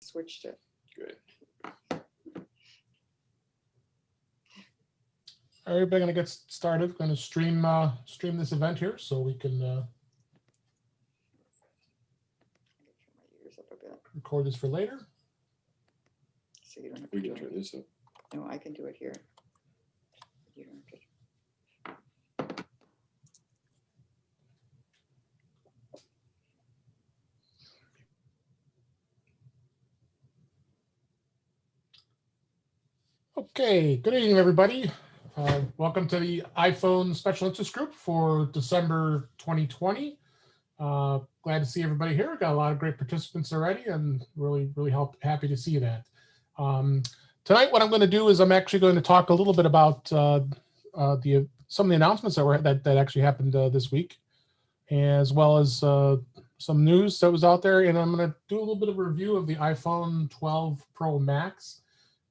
switched it. Good. Everybody going to get started. Going to stream this event here so we can record this for later. So you don't have We to can do turn it. this up. No, I can do it here. You don't have to. Okay, good evening, everybody. Welcome to the iPhone Special Interest Group for December 2020. Glad to see everybody here. We've got a lot of great participants already, and really happy to see that. Tonight, what I'm going to do is I'm actually going to talk a little bit about some of the announcements that actually happened this week, as well as some news that was out there, and I'm going to do a little bit of a review of the iPhone 12 Pro Max.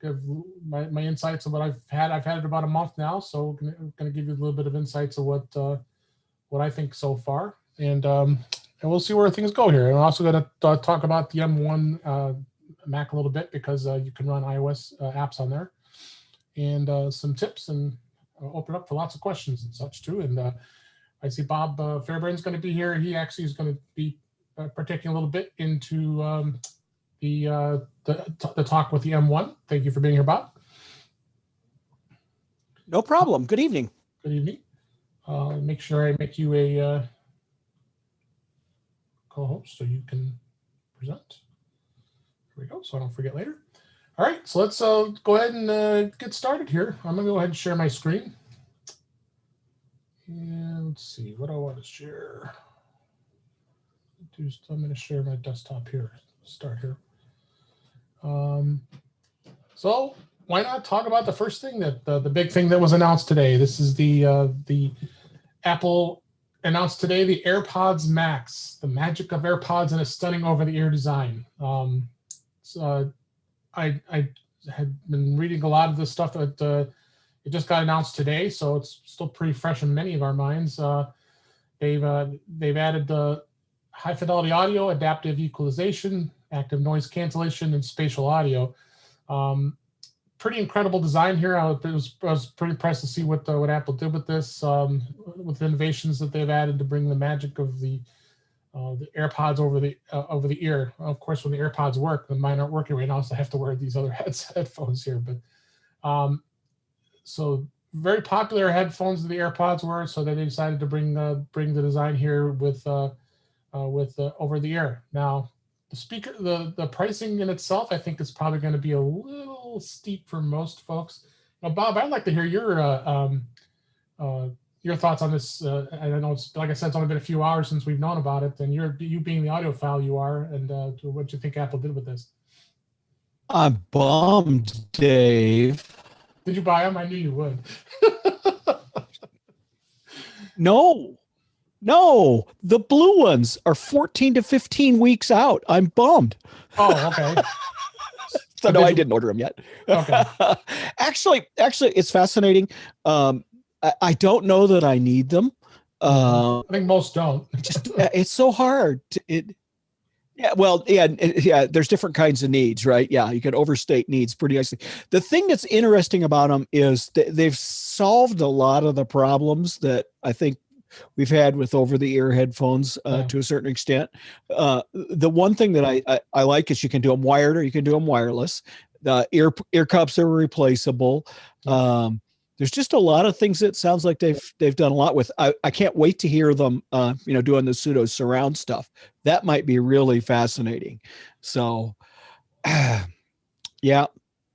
Give my insights of what I've had. I've had it about a month now, so I'm going to give you a little bit of insights of what I think so far, and we'll see where things go here. And I'm also going to talk about the M1 Mac a little bit because you can run iOS apps on there, and some tips, and open up for lots of questions and such too. And I see Bob Fairbairn's going to be here. He actually is going to be partaking a little bit into the talk with the M1. Thank you for being here, Bob. No problem. Good evening. Good evening. Make sure I make you a co-host so you can present. Here we go, so I don't forget later. All right, so let's go ahead and get started here. I'm going to go ahead and share my screen. And let's see, what do I want to share? I'm going to share my desktop here. Start here. So why not talk about the first thing that the big thing that was announced today? This is the Apple announced today the AirPods Max, the magic of AirPods in a stunning over-the-ear design. So I had been reading a lot of this stuff that it just got announced today, so it's still pretty fresh in many of our minds. They've added the high fidelity audio, adaptive equalization, active noise cancellation, and spatial audio. Pretty incredible design here. I was pretty impressed to see what Apple did with this, with the innovations that they've added to bring the magic of the AirPods over the ear. Of course, when the AirPods work, the mine aren't working right now, so I have to wear these other headphones here. But so very popular headphones the AirPods were, so they decided to bring the design here with over the ear. Now, the speaker, the pricing in itself, I think is probably going to be a little steep for most folks. Now, Bob, I'd like to hear your thoughts on this. I don't know, it's, like I said, it's only been a few hours since we've known about it, and you being the audiophile you are, and what you think Apple did with this. I'm bummed, Dave. Did you buy them? I knew you would. No, the blue ones are 14 to 15 weeks out. I'm bummed. Oh, okay. So no, I didn't order them yet. Okay. Actually, it's fascinating. I don't know that I need them. I think most don't. It's so hard. There's different kinds of needs, right? Yeah, you can overstate needs pretty nicely. The thing that's interesting about them is they've solved a lot of the problems that I think we've had with over-the-ear headphones to a certain extent. The one thing that I like is you can do them wired or you can do them wireless. The ear cups are replaceable. There's just a lot of things that sounds like they've done a lot with. I can't wait to hear them, doing the pseudo surround stuff. That might be really fascinating. So, yeah,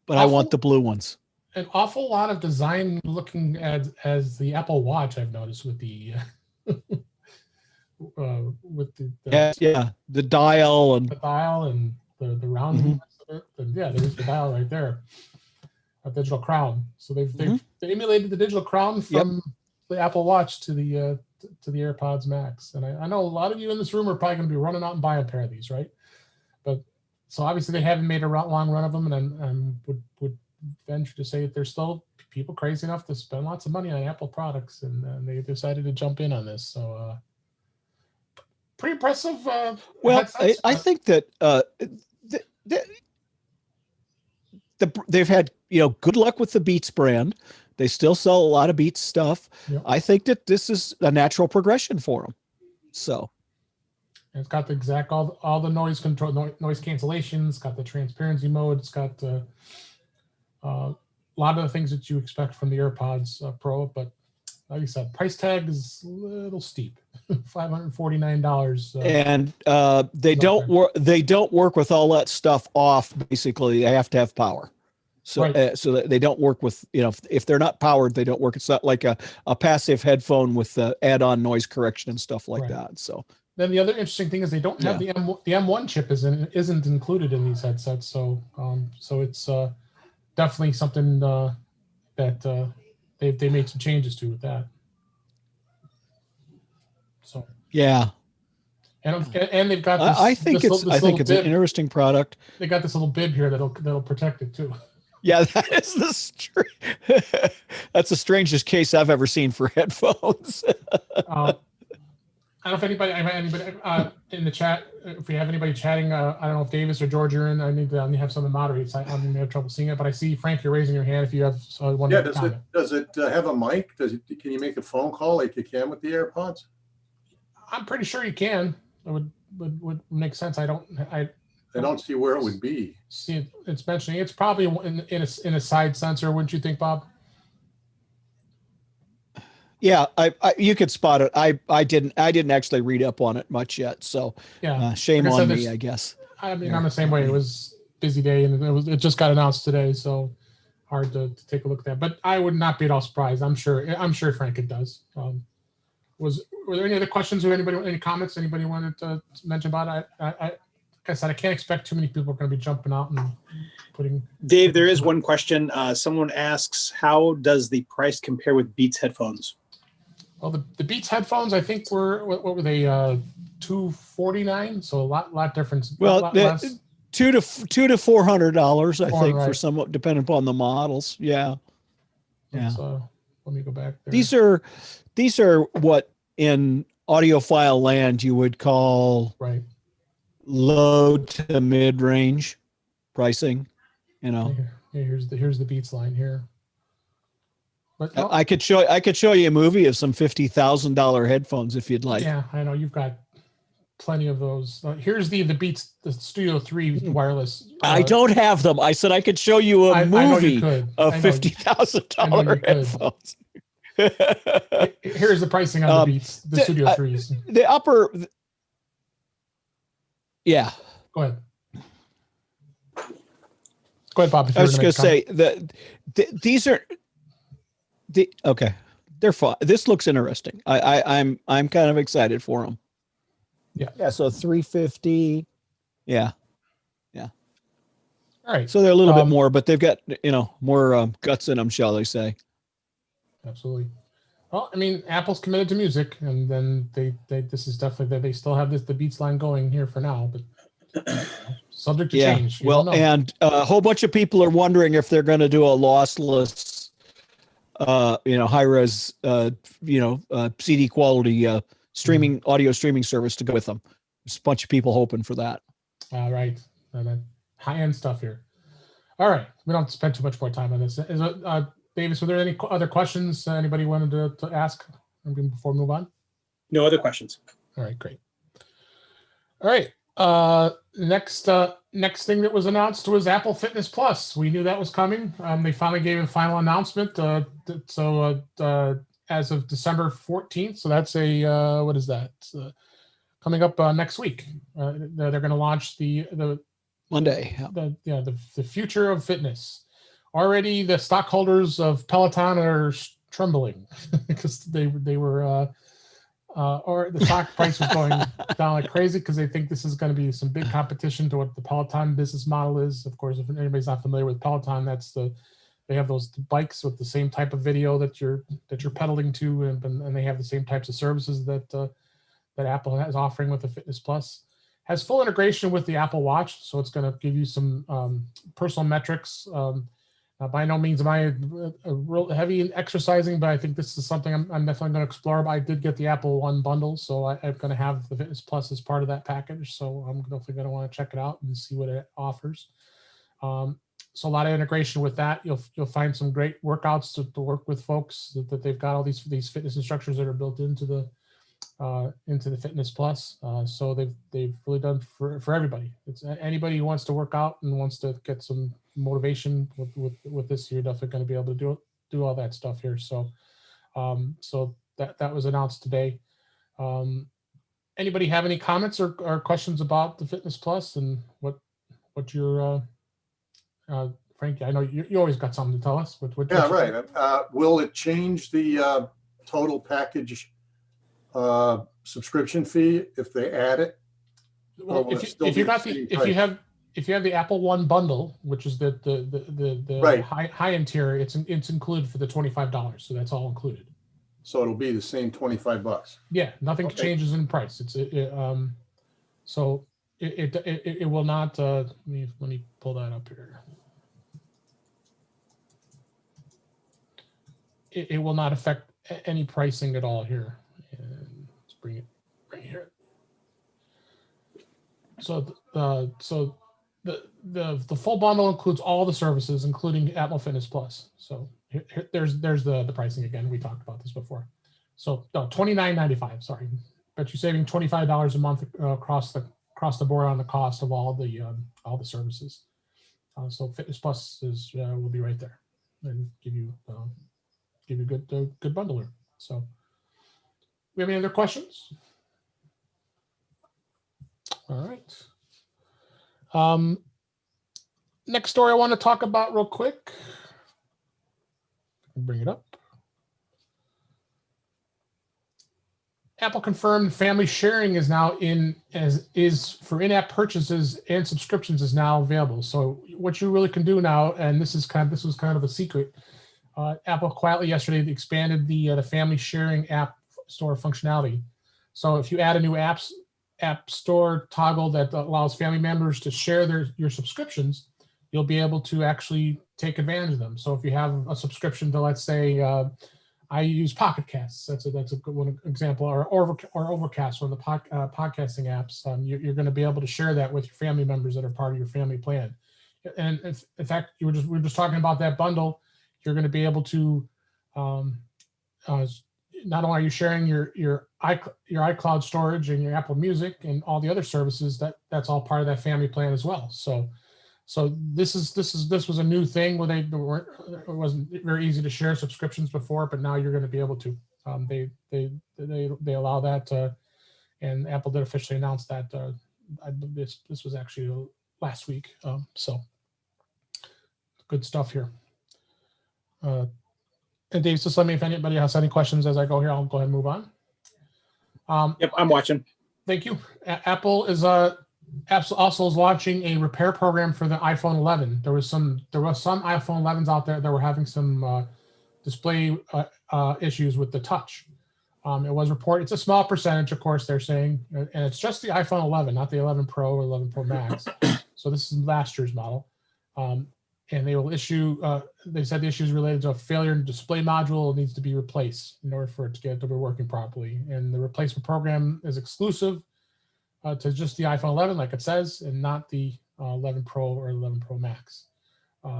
but I want the blue ones. An awful lot of design looking as the Apple Watch, I've noticed with the the dial and the rounding of it. And yeah, there's the dial right there, a digital crown. So they emulated the digital crown from the Apple Watch to the AirPods Max. And I know a lot of you in this room are probably going to be running out and buying a pair of these, right? But so obviously they haven't made a long run of them, and I would venture to say that there's still people crazy enough to spend lots of money on Apple products, and they decided to jump in on this. So pretty impressive. Well, I think that they've had, good luck with the Beats brand. They still sell a lot of Beats stuff. Yep. I think that this is a natural progression for them. So it's got the exact all the noise control, noise cancellation. It's got the transparency mode. It's got a lot of the things that you expect from the AirPods Pro. But like you said, price tag is a little steep, $549. and they don't work. They don't work with all that stuff off. Basically, they have to have power. So, Right. So that they don't work with, if they're not powered, they don't work. It's not like a passive headphone with add-on noise correction and stuff like Right. that. So then the other interesting thing is they don't have the M1 chip isn't included in these headsets. So so it's definitely something that they made some changes to with that. So yeah. And they've got this. I think this it's an interesting product. They got this little bib here that'll protect it too. Yeah, that is that's the strangest case I've ever seen for headphones. I don't know if anybody in the chat. If we have anybody chatting, I don't know if Davis or George are in. I need to have someone moderate. So I'm going to have trouble seeing it. But I see Frank, you're raising your hand. If you have one. Yeah. Does it have a mic? Can you make a phone call like you can with the AirPods? I'm pretty sure you can. It would make sense. I don't see where it would be. See, it's mentioning it's probably in a side sensor, wouldn't you think, Bob? Yeah, you could spot it. I didn't actually read up on it much yet, so yeah, shame on me, I guess. I mean, I'm the same way. It was a busy day, and it just got announced today, so hard to take a look at that. But I would not be at all surprised. I'm sure Frank it does. Were there any other questions or any comments anybody wanted to mention about it? Like I said, I can't expect too many people are going to be jumping out and putting. Dave, there is one question. Someone asks, how does the price compare with Beats headphones? Well, the Beats headphones, I think what were they? $249, so a lot different. Well, less. $200 to $400, I think, right. for somewhat depending upon the models. Yeah. So let me go back there. These are what in audiophile land you would call right. Low to mid range pricing. Here's the Beats line here. But I could show you a movie of some $50,000 headphones if you'd like. Yeah, I know you've got plenty of those. Here's the Beats, the Studio 3 wireless. I don't have them. I said I could show you a movie of $50,000 headphones. Here's the pricing on the Beats, the Studio 3s. The upper, yeah. Go ahead. Go ahead, Bob. I was just going to say these are. Okay, they're fine. This looks interesting. I'm kind of excited for them. Yeah. So 350. Yeah. All right. So they're a little bit more, but they've got more guts in them, shall I say? Absolutely. Well, I mean, Apple's committed to music, and then this is definitely that they still have the Beats line going here for now, but subject to change. Well, and a whole bunch of people are wondering if they're going to do a lossless. High res, CD quality streaming audio streaming service to go with them. There's a bunch of people hoping for that. All right, high end stuff here. All right, we don't spend too much more time on this. Davis, were there any other questions anybody wanted to ask before we move on? No other questions. All right, great. All right. Next thing that was announced was Apple Fitness Plus. We knew that was coming. They finally gave a final announcement. As of December 14th, so that's what is that? Coming up next week. They're going to launch the Monday. The future of fitness. Already, the stockholders of Peloton are trembling because they were. Or the stock price was going down like crazy because they think this is going to be some big competition to what the Peloton business model is. Of course, if anybody's not familiar with Peloton, they have those bikes with the same type of video that you're pedaling to, and they have the same types of services that Apple is offering with the Fitness Plus. Has full integration with the Apple Watch, so it's going to give you some personal metrics. By no means am I a real heavy in exercising, but I think this is something I'm definitely going to explore. But I did get the Apple One bundle, so I'm going to have the Fitness Plus as part of that package. So I'm definitely going to want to check it out and see what it offers. So a lot of integration with that. You'll find some great workouts to work with folks that they've got all these fitness instructors that are built into the Fitness Plus. So they've really done for everybody. It's anybody who wants to work out and wants to get some motivation with this. You're definitely going to be able to do all that stuff here. So so that was announced today. Anybody have any comments or questions about the Fitness Plus and what your Frankie? I know you always got something to tell us. Yeah, right. Will it change the total package subscription fee if they add it? Well, if you have the Apple One bundle, which is the right. high end tier, it's included for the $25. So that's all included. So it'll be the same $25. Yeah, nothing changes in price. So it will not. Let me pull that up here. It will not affect any pricing at all here. And let's bring it right here. So the full bundle includes all the services, including Apple Fitness Plus. So there's the pricing again. We talked about this before. So no, $29.95. Sorry, but you're saving $25 a month across the board on the cost of all the services. So Fitness Plus will be right there and give you good bundler. So we have any other questions? All right. Next story I want to talk about real quick. Bring it up. Apple confirmed family sharing is now is for in-app purchases and subscriptions is now available. So what you really can do now, and this was kind of a secret. Apple quietly yesterday expanded the family sharing app store functionality. So if you add a new app store toggle that allows family members to share your subscriptions, you'll be able to actually take advantage of them. So if you have a subscription to, let's say, I use Pocket Casts. That's a good one example, or Overcast, one of the podcasting apps. You're going to be able to share that with your family members that are part of your family plan. And in fact, we were just talking about that bundle. You're going to be able to not only are you sharing your iCloud storage and your Apple Music and all the other services, that's all part of that family plan as well. So this was a new thing where it wasn't very easy to share subscriptions before, but now you're going to be able to. They allow that, and Apple did officially announce that. This was actually last week. So good stuff here. And Dave, just let me, if anybody has any questions as I go here, I'll go ahead and move on. Yep, I'm watching. Thank you. Apple also is launching a repair program for the iPhone 11. There was some iPhone 11s out there that were having some display issues with the touch. It was reported. It's a small percentage, of course, they're saying, and it's just the iPhone 11, not the 11 Pro or 11 Pro Max. So this is last year's model. And they will issue, they said the issue is related to a failure in the display module. It needs to be replaced in order for it to be working properly. And the replacement program is exclusive to just the iPhone 11, like it says, and not the 11 Pro or 11 Pro Max.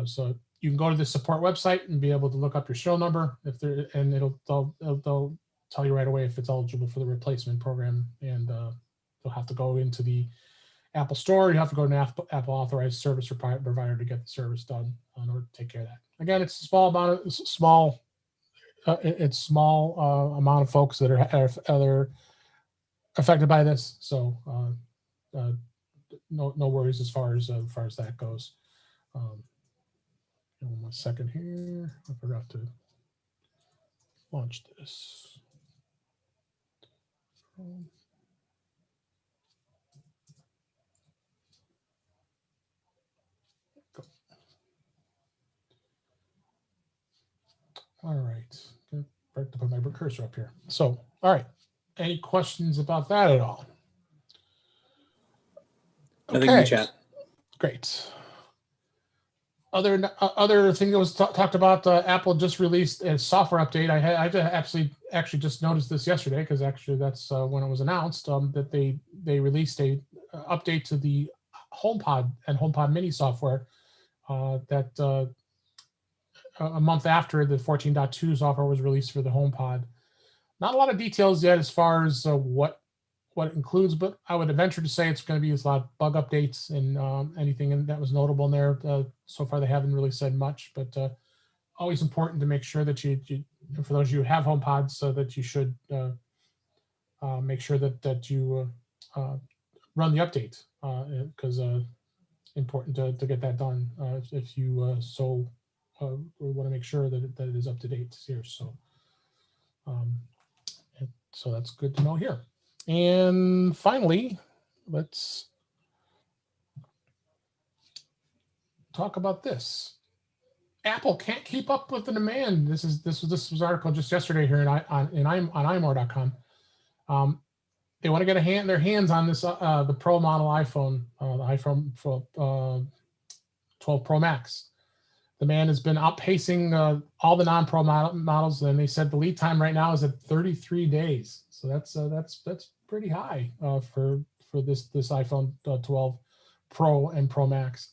So you can go to the support website and be able to look up your serial number and they'll tell you right away if it's eligible for the replacement program. And they'll have to go into the Apple Store. You have to go to an Apple authorized service provider to get the service done in order to take care of that. Again, it's a small amount of folks that are affected by this. So no worries as far as that goes. One second here. I forgot to launch this. All right, to put my cursor up here. So, all right, any questions about that at all? Nothing in the chat. Great. Other thing that was talked about, Apple just released a software update. I actually just noticed this yesterday because actually that's when it was announced that they released a update to the HomePod and HomePod Mini software a month after the 14.2 software was released for the HomePod. Not a lot of details yet as far as what it includes, but I would venture to say it's going to be a lot of bug updates and anything that was notable in there. So far, they haven't really said much, but always important to make sure that you for those of you who have HomePods, so that you should make sure that you run the update, because important to get that done if you want to make sure that it is up to date here. So that's good to know here. And finally, let's talk about this. Apple can't keep up with the demand. This was an article just yesterday here on imore.com. They want to get their hands on this the Pro model iPhone, the iPhone 12 Pro Max. The demand has been outpacing all the non-Pro models, and they said the lead time right now is at 33 days. So that's pretty high for this iPhone 12 Pro and Pro Max.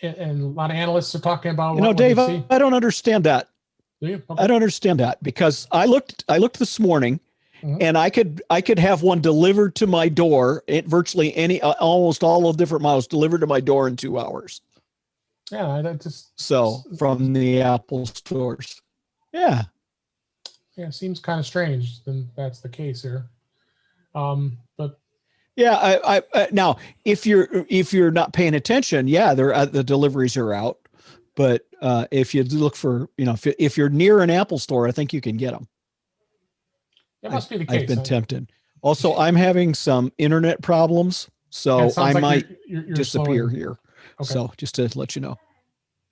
And a lot of analysts are talking about. Dave, I don't understand that. Do you? Okay. I don't understand that, because I looked this morning, and I could have one delivered to my door. Virtually almost all of different models delivered to my door in 2 hours. Yeah, that just from the Apple stores. Yeah, seems kind of strange. Then that's the case here. But yeah, I now if you're not paying attention, the deliveries are out. But if you look for, if you're near an Apple store, I think you can get them. That must be the case. I've been tempted. Also, I'm having some internet problems, so I might you're disappear slowing. here. Okay. So just to let you know.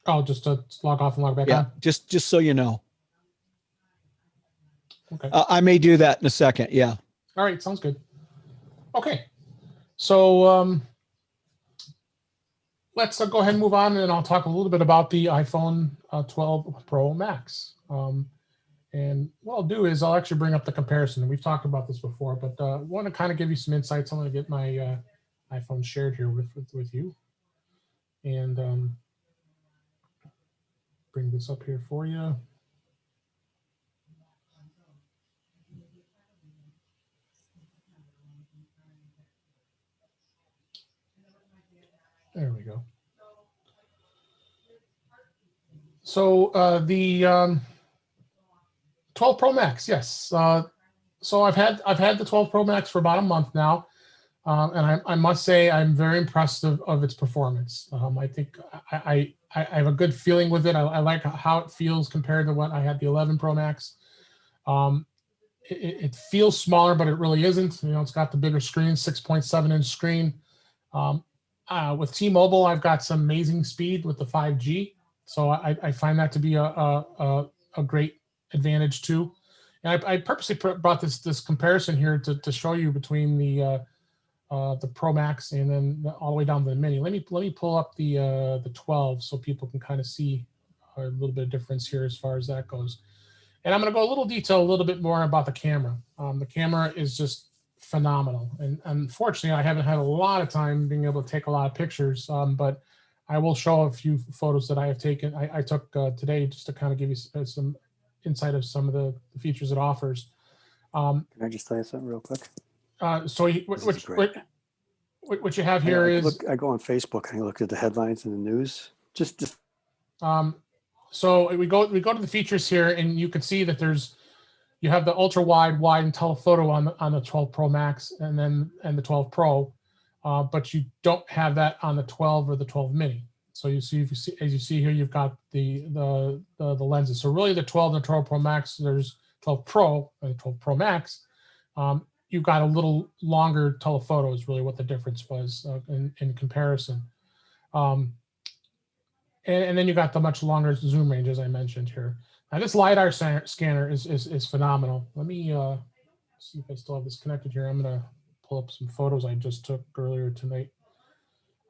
Oh, just to log off and log back on? Just so you know. Okay. I may do that in a second. Yeah. All right. Sounds good. Okay. So let's go ahead and move on, and I'll talk a little bit about the iPhone 12 Pro Max. And what I'll do is I'll actually bring up the comparison. We've talked about this before, but I want to kind of give you some insights. I'm going to get my iPhone shared here with you. And bring this up here for you. There we go. So the 12 Pro Max, yes. So I've had the 12 Pro Max for about a month now, and I must say I'm very impressed of its performance. I think I have a good feeling with it. I like how it feels compared to what I had the 11 Pro Max. It feels smaller, but it really isn't. It's got the bigger screen, 6.7-inch screen. With T-Mobile, I've got some amazing speed with the 5G, so I find that to be a great advantage too. And I purposely brought this comparison here to show you between the Pro Max and then all the way down to the Mini. Let me pull up the 12 so people can kind of see a little bit of difference here as far as that goes. And I'm going to go a little bit more about the camera. The camera is just phenomenal. And unfortunately, I haven't had a lot of time being able to take a lot of pictures, but I will show a few photos that I have taken. I took today just to kind of give you some insight of some of the features it offers. Can I just tell you something real quick? So what you have here is I go on Facebook and I look at the headlines in the news. Just so we go to the features here, and you can see that you have the ultra wide and telephoto on the 12 Pro Max and the 12 Pro, but you don't have that on the 12 or the 12 Mini. So as you see here, you've got the lenses. So really, the 12 and the 12 Pro Max, there's 12 Pro and the 12 Pro Max. You've got a little longer telephoto is really what the difference was in comparison. And then you got the much longer zoom range, as I mentioned here. Now this LiDAR scanner is phenomenal. Let me see if I still have this connected here. I'm going to pull up some photos I just took earlier tonight.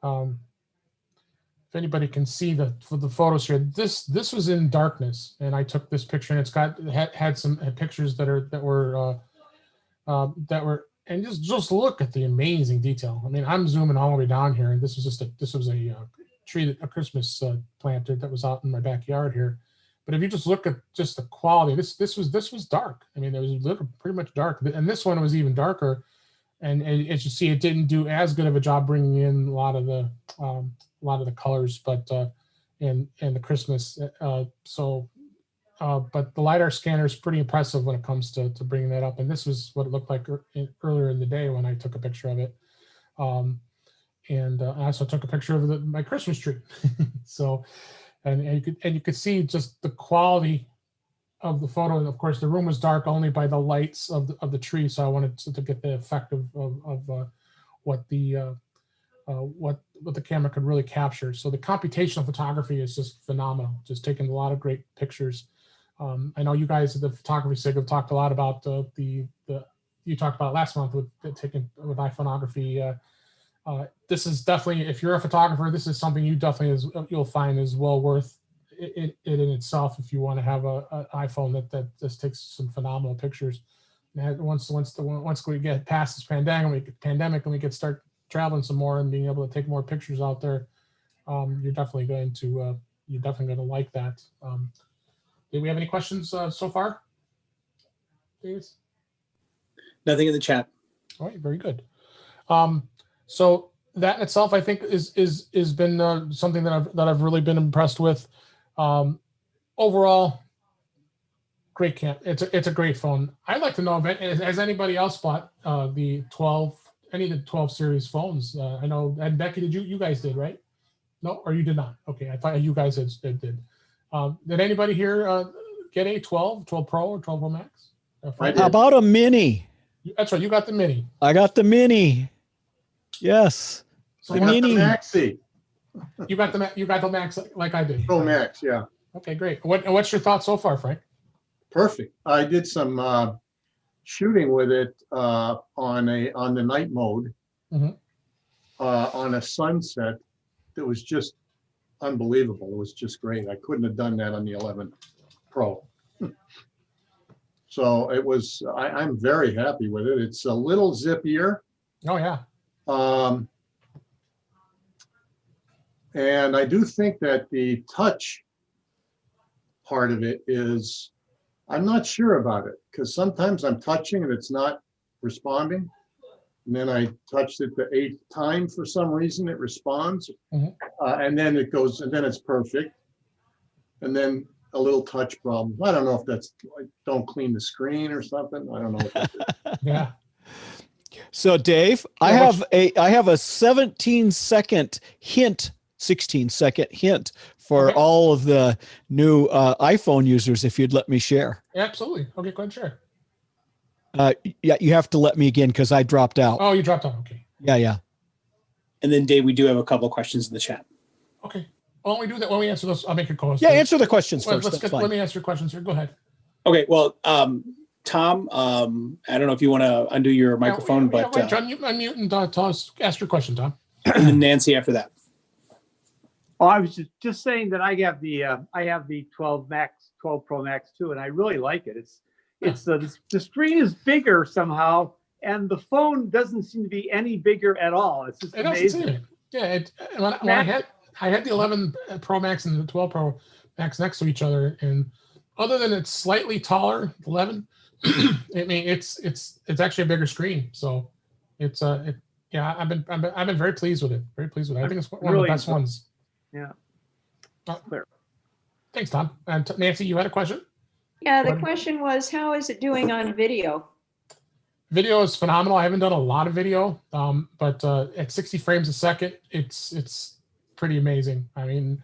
If anybody can see the photos here, this was in darkness, and I took this picture, and it had some pictures that were and just look at the amazing detail. I mean, I'm zooming all the way down here, and this was a tree, a Christmas planted that was out in my backyard here. But if you just look at just the quality, this was dark. I mean, it was pretty much dark, and this one was even darker. And as you see, it didn't do as good of a job bringing in a lot of the colors, but and the Christmas. But the LiDAR scanner is pretty impressive when it comes to bringing that up. And this was what it looked like earlier in the day when I took a picture of it. And I also took a picture of my Christmas tree. So, and you could see just the quality of the photo. And of course, the room was dark only by the lights of the tree. So I wanted to get the effect of what the camera could really capture. So the computational photography is just phenomenal. Just taking a lot of great pictures. I know you guys at the photography SIG have talked a lot about you talked about last month with iPhoneography. This is definitely, if you're a photographer, this is something you'll find is well worth it in itself if you want to have an iPhone that just takes some phenomenal pictures. And once we get past this pandemic and we get start traveling some more and being able to take more pictures out there, you're definitely going to like that. Do we have any questions so far, Davis? Nothing in the chat. All right, very good. So that in itself, I think, is been something that I've really been impressed with. Overall, great camp. It's a great phone. I'd like to know if has anybody else bought the 12 series phones? I know, and Becky, you guys did, right? No, or you did not? Okay, I thought you guys did. Did anybody here get a 12 Pro or 12 Pro Max? How about a mini? That's right. You got the mini. I got the mini. Yes. So I got the Maxi. You got the Max like I did. Pro Max, yeah. Okay, great. What's your thoughts so far, Frank? Perfect. I did some shooting with it on the night mode on a sunset that was just unbelievable. It was just great. I couldn't have done that on the 11 Pro. So it was. I'm very happy with it. It's a little zippier. Oh yeah. And I do think that the touch part of it is, I'm not sure about it, because sometimes I'm touching and it's not responding. And then I touched it the 8th time for some reason, it responds. And then it goes, and then it's perfect. And then a little touch problem. I don't know if that's, like, don't clean the screen or something. I don't know what that is. Yeah. So Dave, I have a 17-second hint, 16-second hint for all of the new iPhone users, if you'd let me share. Absolutely. Okay, go ahead, share. Yeah, you have to let me again because I dropped out. Oh, you dropped out. Okay. Yeah. And then Dave, we do have a couple of questions in the chat. Okay. Why don't we do that? When we answer those, I'll make a call. Yeah, answer the questions first. Let me answer your questions here. Go ahead. Okay. Well, Tom, I don't know if you want to undo your microphone, but John, you unmute and tell us, ask your question, Tom. And then Nancy after that. Oh, I was just saying that I have the 12 Pro Max too, and I really like it. It's the screen is bigger somehow, and the phone doesn't seem to be any bigger at all. It's just amazing. Yeah, I had the 11 Pro Max and the 12 Pro Max next to each other, and other than it's slightly taller, 11. I mean, it's actually a bigger screen, so it's I've been very pleased with it. Very pleased with it. I think it's one of the best ones. Yeah. Clear. Thanks, Tom. And Nancy, you had a question? Yeah, the question was, how is it doing on video? Video is phenomenal. I haven't done a lot of video, but at 60 frames a second, it's pretty amazing. I mean,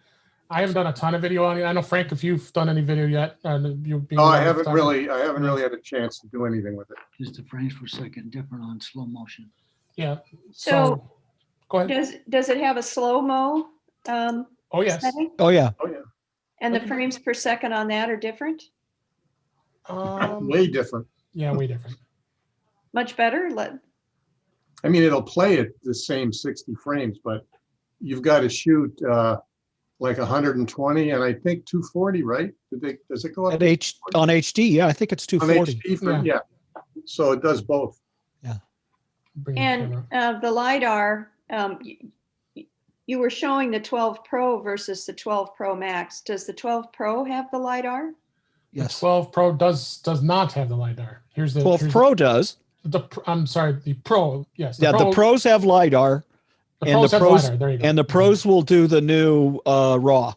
I haven't done a ton of video on it. I know, Frank, if you've done any video yet. I haven't really had a chance to do anything with it. Just the frames per second different on slow motion. Yeah. So go ahead. Does it have a slow-mo? Oh, yes. setting? Oh, yeah. And the frames per second on that are different? Way different. Yeah, way different. Much better? I mean, it'll play at the same 60 frames, but you've got to shoot like 120 and I think 240, right? Does it go up? On HD, yeah, I think it's 240. On HD, yeah. So it does both. Yeah. And the LiDAR, you were showing the 12 Pro versus the 12 Pro Max. Does the 12 Pro have the LiDAR? Yes. The 12 Pro does not have the LiDAR. Here's the 12 Pro does. I'm sorry, the Pro. Yes. The Pros have LiDAR. The and Pros the have Pros LiDAR. There you go. and the Pros will do the new RAW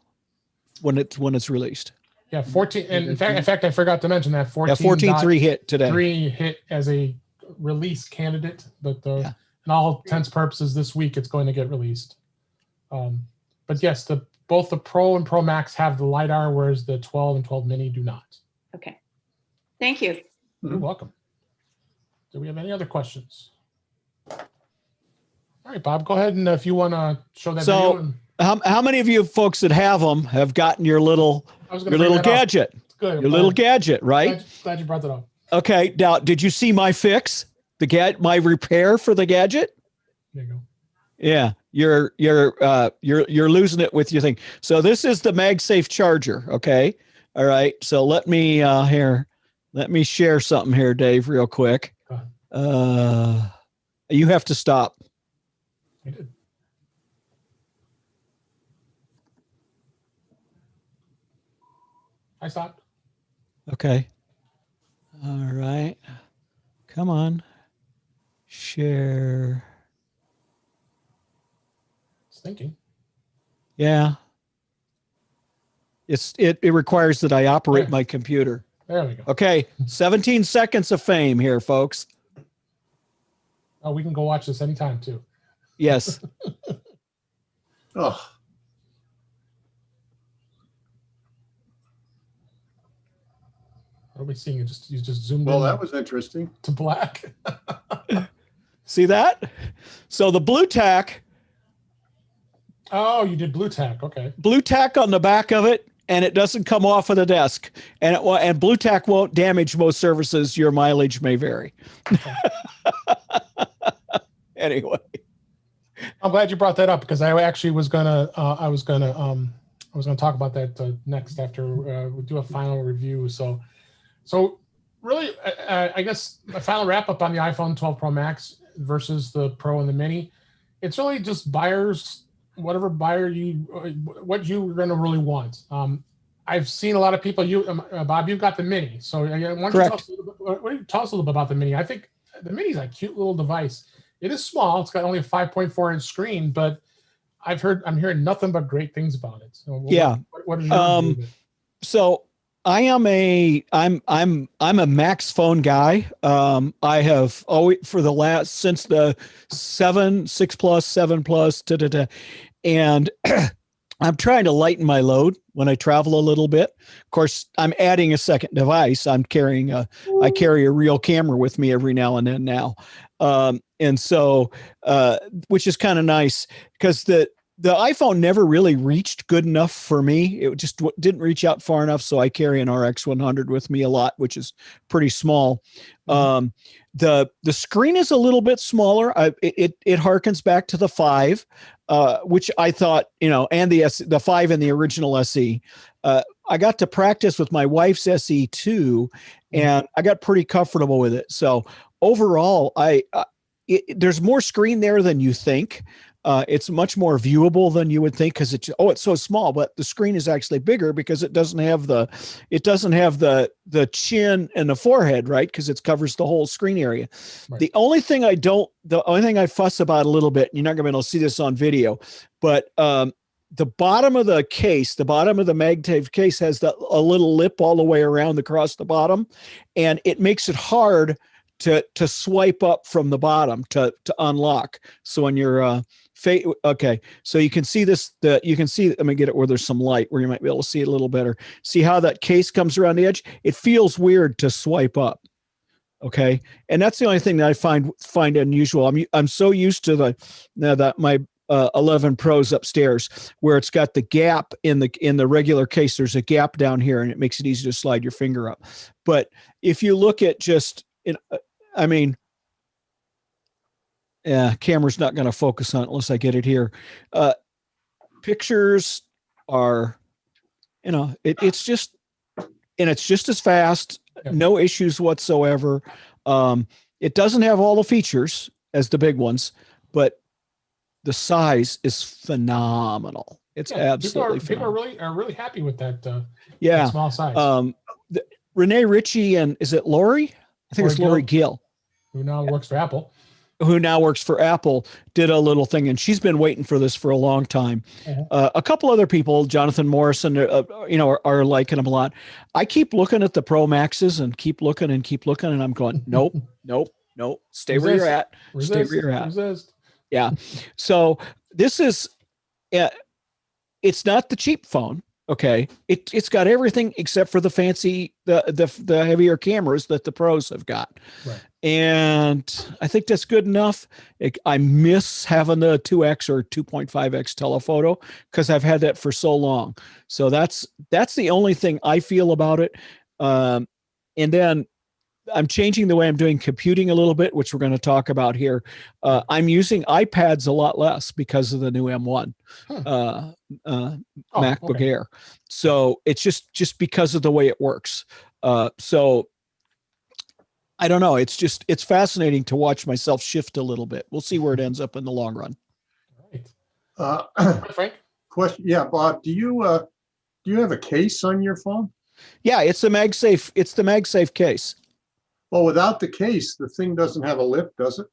when it's released. Yeah, 14. And in fact, I forgot to mention that 14. Yeah, 14.3 hit today. 3 hit as a release candidate, but in all intents and purposes, this week it's going to get released. But yes, both the Pro and Pro Max have the LiDAR, whereas the 12 and 12 Mini do not. Okay. Thank you. You're welcome. Do we have any other questions? All right, Bob, go ahead and if you want to show that video. And how many of you folks that have them have gotten your little gadget? Good. Your little gadget, right? Glad you brought that up. Okay. Now, did you see my fix? My repair for the gadget? There you go. Yeah, you're losing it with your thing. So this is the MagSafe charger. Okay. All right. So let me share something here, Dave, real quick. You have to stop. I did. I stopped. Okay. All right. Come on. Share. It's thinking. Yeah. It requires that I operate my computer. There we go. Okay. 17 seconds of fame here, folks. Oh, we can go watch this anytime too. Yes. Oh, What are we seeing? You just zoomed well, in that was interesting. to black. See that? So the blue tack Oh, you did blue tack. Okay. blue tack on the back of it, and it doesn't come off of the desk. And blue tack won't damage most surfaces. Your mileage may vary. Anyway. I'm glad you brought that up because I actually was gonna talk about that next after we do a final review. So really, I guess a final wrap up on the iPhone 12 Pro Max versus the Pro and the Mini. It's really just buyers, whatever buyer what you're going to really want. I've seen a lot of people. Bob, you've got the Mini. So why don't you tell us a little bit about the Mini? I think the Mini is a cute little device. It is small. It's got only a 5.4 inch screen, but I'm hearing nothing but great things about it. So what is your review of it? So I'm a Max phone guy. I have always since the 6 Plus, 7 Plus, and I'm trying to lighten my load when I travel a little bit. Of course, I'm adding a second device. I carry a real camera with me every now and then now. And so, which is kind of nice because the iPhone never really reached good enough for me. It just didn't reach out far enough. So I carry an RX 100 with me a lot, which is pretty small. Mm-hmm. The screen is a little bit smaller. It harkens back to the 5, which I thought, and the 5 in the original SE. I got to practice with my wife's SE2, and I got pretty comfortable with it. So overall, there's more screen there than you think. It's much more viewable than you would think because it's so small, but the screen is actually bigger because it doesn't have the chin and the forehead, right? Because it covers the whole screen area. Right. The only thing I fuss about a little bit, and you're not gonna be able to see this on video, but the bottom of the case, the bottom of the MagSafe case has a little lip all the way around across the bottom, and it makes it hard to swipe up from the bottom to unlock. So when you're okay, so you can see this. You can see. Let me get it where there's some light where you might be able to see it a little better. See how that case comes around the edge? It feels weird to swipe up. Okay, and that's the only thing that I find unusual. I'm so used to my 11 Pros upstairs where it's got the gap in the regular case. There's a gap down here, and it makes it easy to slide your finger up. But if you look at just camera's not going to focus on it unless I get it here. Pictures are, it's just as fast, no issues whatsoever. It doesn't have all the features as the big ones, but the size is phenomenal. It's absolutely people phenomenal. are really happy with that. Yeah. That small size. Renee Ritchie and is it Lori? I think it's Lori Gill, who now works for Apple. Did a little thing, and she's been waiting for this for a long time. A couple other people, Jonathan Morrison, are liking them a lot. I keep looking at the Pro Maxes and keep looking, and I'm going, nope. Stay where you're at. Stay where you're at. Resist. Yeah. So this is, it's not the cheap phone. Okay. It's got everything except for the fancy, the heavier cameras that the pros have got. Right. And I think that's good enough. I miss having the 2X or 2.5X telephoto because I've had that for so long. So that's the only thing I feel about it. And then I'm changing the way I'm doing computing a little bit, which we're going to talk about here. I'm using iPads a lot less because of the new M1 MacBook Air. So it's just because of the way it works. So I don't know. It's fascinating to watch myself shift a little bit. We'll see where it ends up in the long run. Right. Frank? Question. Yeah, Bob, do you have a case on your phone? Yeah, it's the MagSafe. It's the MagSafe case. Well, without the case, the thing doesn't have a lip, does it?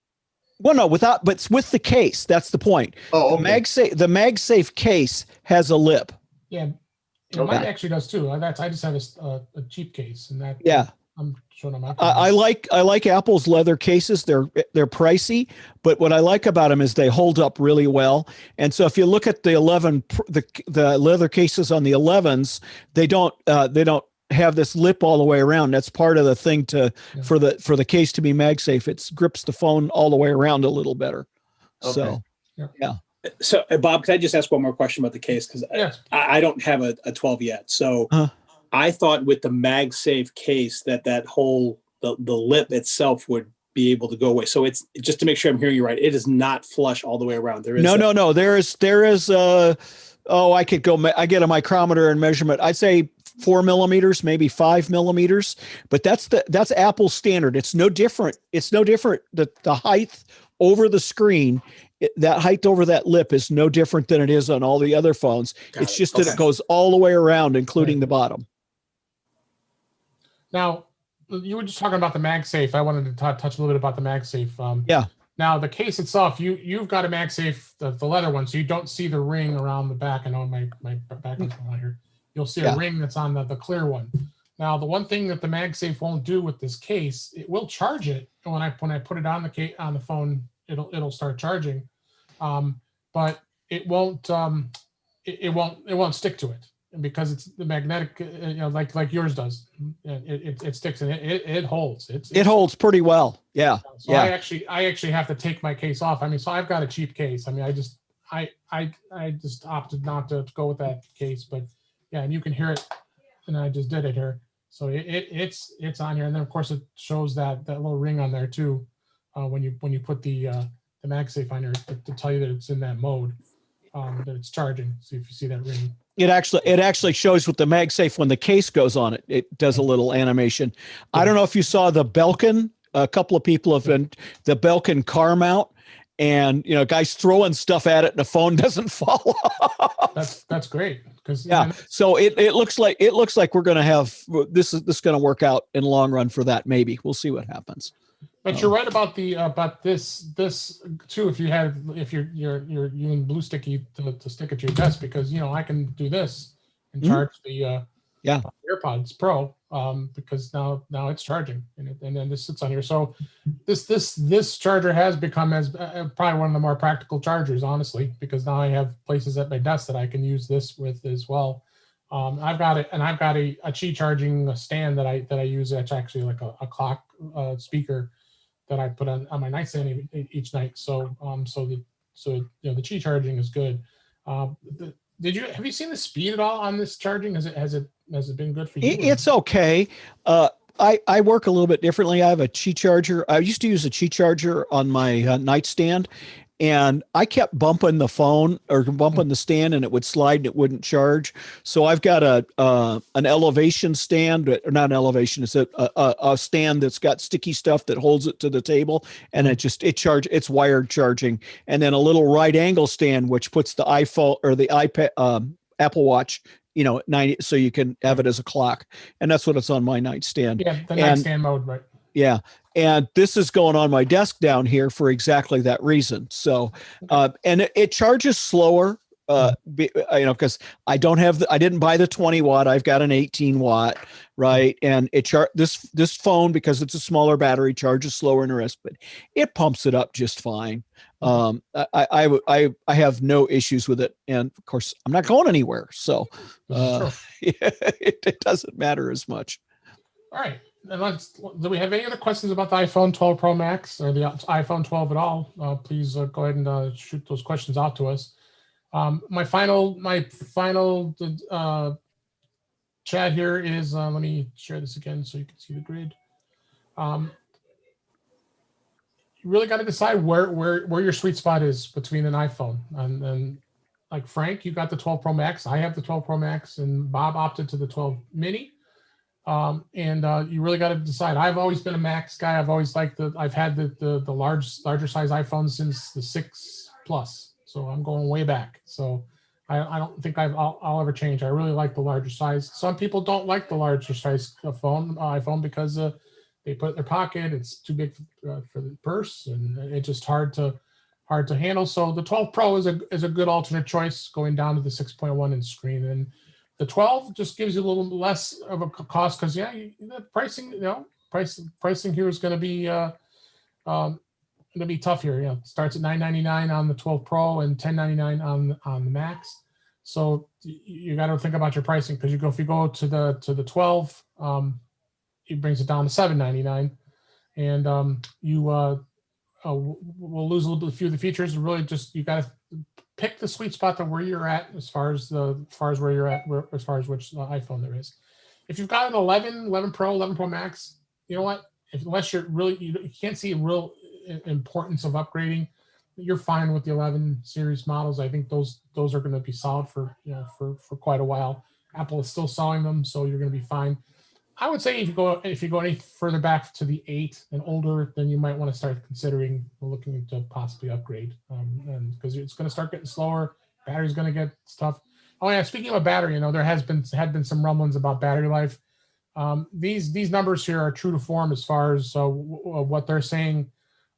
Well, no, but it's with the case. That's the point. Oh, okay. The MagSafe case has a lip. Yeah, mine actually does too. I just have a cheap case, and that. Yeah. I'm showing on my. I like Apple's leather cases. They're pricey, but what I like about them is they hold up really well. And so if you look at the 11, the leather cases on the 11s, they don't have this lip all the way around. That's part of the thing for the case to be MagSafe. It grips the phone all the way around a little better. Okay. So yeah. So Bob, could I just ask one more question about the case? Because I don't have a 12 yet. So I thought with the MagSafe case that whole the lip itself would be able to go away. So it's just to make sure I'm hearing you right. It is not flush all the way around. There is no. There is I could go. I get a micrometer and measurement. I'd say 4 millimeters, maybe 5 millimeters, but that's Apple's standard. It's no different. The height over the screen, that height over that lip is no different than it is on all the other phones. It's just that it goes all the way around, including the bottom. Now, you were just talking about the MagSafe. I wanted to touch a little bit about the MagSafe. Yeah. Now, the case itself, you've got a MagSafe, the leather one, so you don't see the ring around the back. I know my background's on here. You'll see a ring that's on the clear one. Now, the one thing that the MagSafe won't do with this case, it will charge it. And when I put it on the phone, it'll start charging, but it won't stick to it because it's the magnetic, like yours does. It sticks and it holds. It holds pretty well. Yeah. So I actually have to take my case off. I mean, so I've got a cheap case. I mean, I just opted not to go with that case, but yeah, and you can hear it, and I just did it here. So it's on here, and then of course it shows that little ring on there too, when you put the MagSafe on here to tell you that it's in that mode, that it's charging. So if you see that ring. It actually shows with the MagSafe when the case goes on it. It does a little animation. I don't know if you saw the Belkin. A couple of people have been the Belkin car mount, and guys throwing stuff at it, and the phone doesn't fall off. That's great because So it looks like we're going to have this is going to work out in the long run for that. Maybe we'll see what happens. But you're right about this too. If you're using blue sticky to stick it to your desk, because I can do this and charge the AirPods Pro because now it's charging and then this sits on here. So this charger has become as probably one of the more practical chargers, honestly, because now I have places at my desk that I can use this with as well. I've got a Qi charging stand that I use. It's actually like a clock speaker that I put on my nightstand each night. So the Qi charging is good. Have you seen the speed at all on this charging? Has it been good for you? It's okay. I work a little bit differently. I have a Qi charger. I used to use a Qi charger on my nightstand, and I kept bumping the phone or bumping the stand, and it would slide and it wouldn't charge. So I've got an elevation stand, or not an elevation. It's a stand that's got sticky stuff that holds it to the table, and it's wired charging, and then a little right angle stand which puts the iPhone or the iPad, Apple Watch, at 90, so you can have it as a clock, and that's what it's on my nightstand. Yeah, the nightstand mode, right? Yeah. And this is going on my desk down here for exactly that reason. So, and it charges slower, because I didn't buy the 20 watt. I've got an 18 watt, right? And this phone, because it's a smaller battery, charges slower than the rest, but it pumps it up just fine. I have no issues with it. And of course I'm not going anywhere. So, it doesn't matter as much. All right. And do we have any other questions about the iPhone 12 Pro Max or the iPhone 12 at all? Please go ahead and shoot those questions out to us. My final chat here is, let me share this again so you can see the grid. You really got to decide where your sweet spot is between an iPhone and like Frank, you got the 12 Pro Max. I have the 12 Pro Max, and Bob opted to the 12 Mini. You really got to decide. I've always been a Max guy. I've had the larger size iPhone since the 6 Plus. So I'm going way back. So I don't think I'll ever change. I really like the larger size. Some people don't like the larger size iPhone because they put it in their pocket. It's too big for the purse, and it's just hard to handle. So the 12 Pro is a good alternate choice, going down to the 6.1 inch screen. And the 12 just gives you a little less of a cost because the pricing here is going to be tough here. It starts at $999 on the 12 Pro and $1099 on the Max. So you got to think about your pricing, because if you go to the 12, it brings it down to $799, and you will lose a few of the features. Really, just you got to pick the sweet spot of where you're at as far as where you're at, as far as which iPhone there is. If you've got an 11 Pro, 11 Pro Max, you know what? Unless you're really, you can't see real importance of upgrading, you're fine with the 11 series models. I think those are going to be solid for quite a while. Apple is still selling them, so you're going to be fine. I would say if you go any further back to the 8 and older, then you might want to start considering looking to possibly upgrade, and because it's going to start getting slower, battery's going to get tough. Oh yeah, speaking of battery, there had been some rumblings about battery life. These numbers here are true to form as far as what they're saying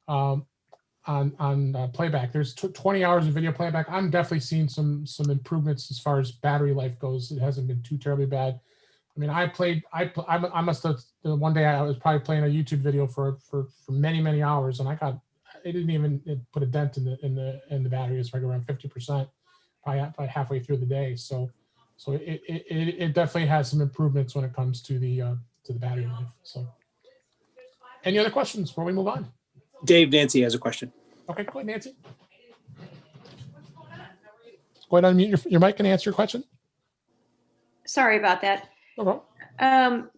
on playback. There's 20 hours of video playback. I'm definitely seeing some improvements as far as battery life goes. It hasn't been too terribly bad. I mean, I must have, one day I was probably playing a YouTube video for many hours, and it didn't even put a dent in the battery. It's like around 50%, probably halfway through the day. So it definitely has some improvements when it comes to the battery life. So, any other questions before we move on? Dave, Nancy has a question. Okay, go ahead, Nancy. Go ahead, unmute your mic and answer your question. Sorry about that. Okay. Have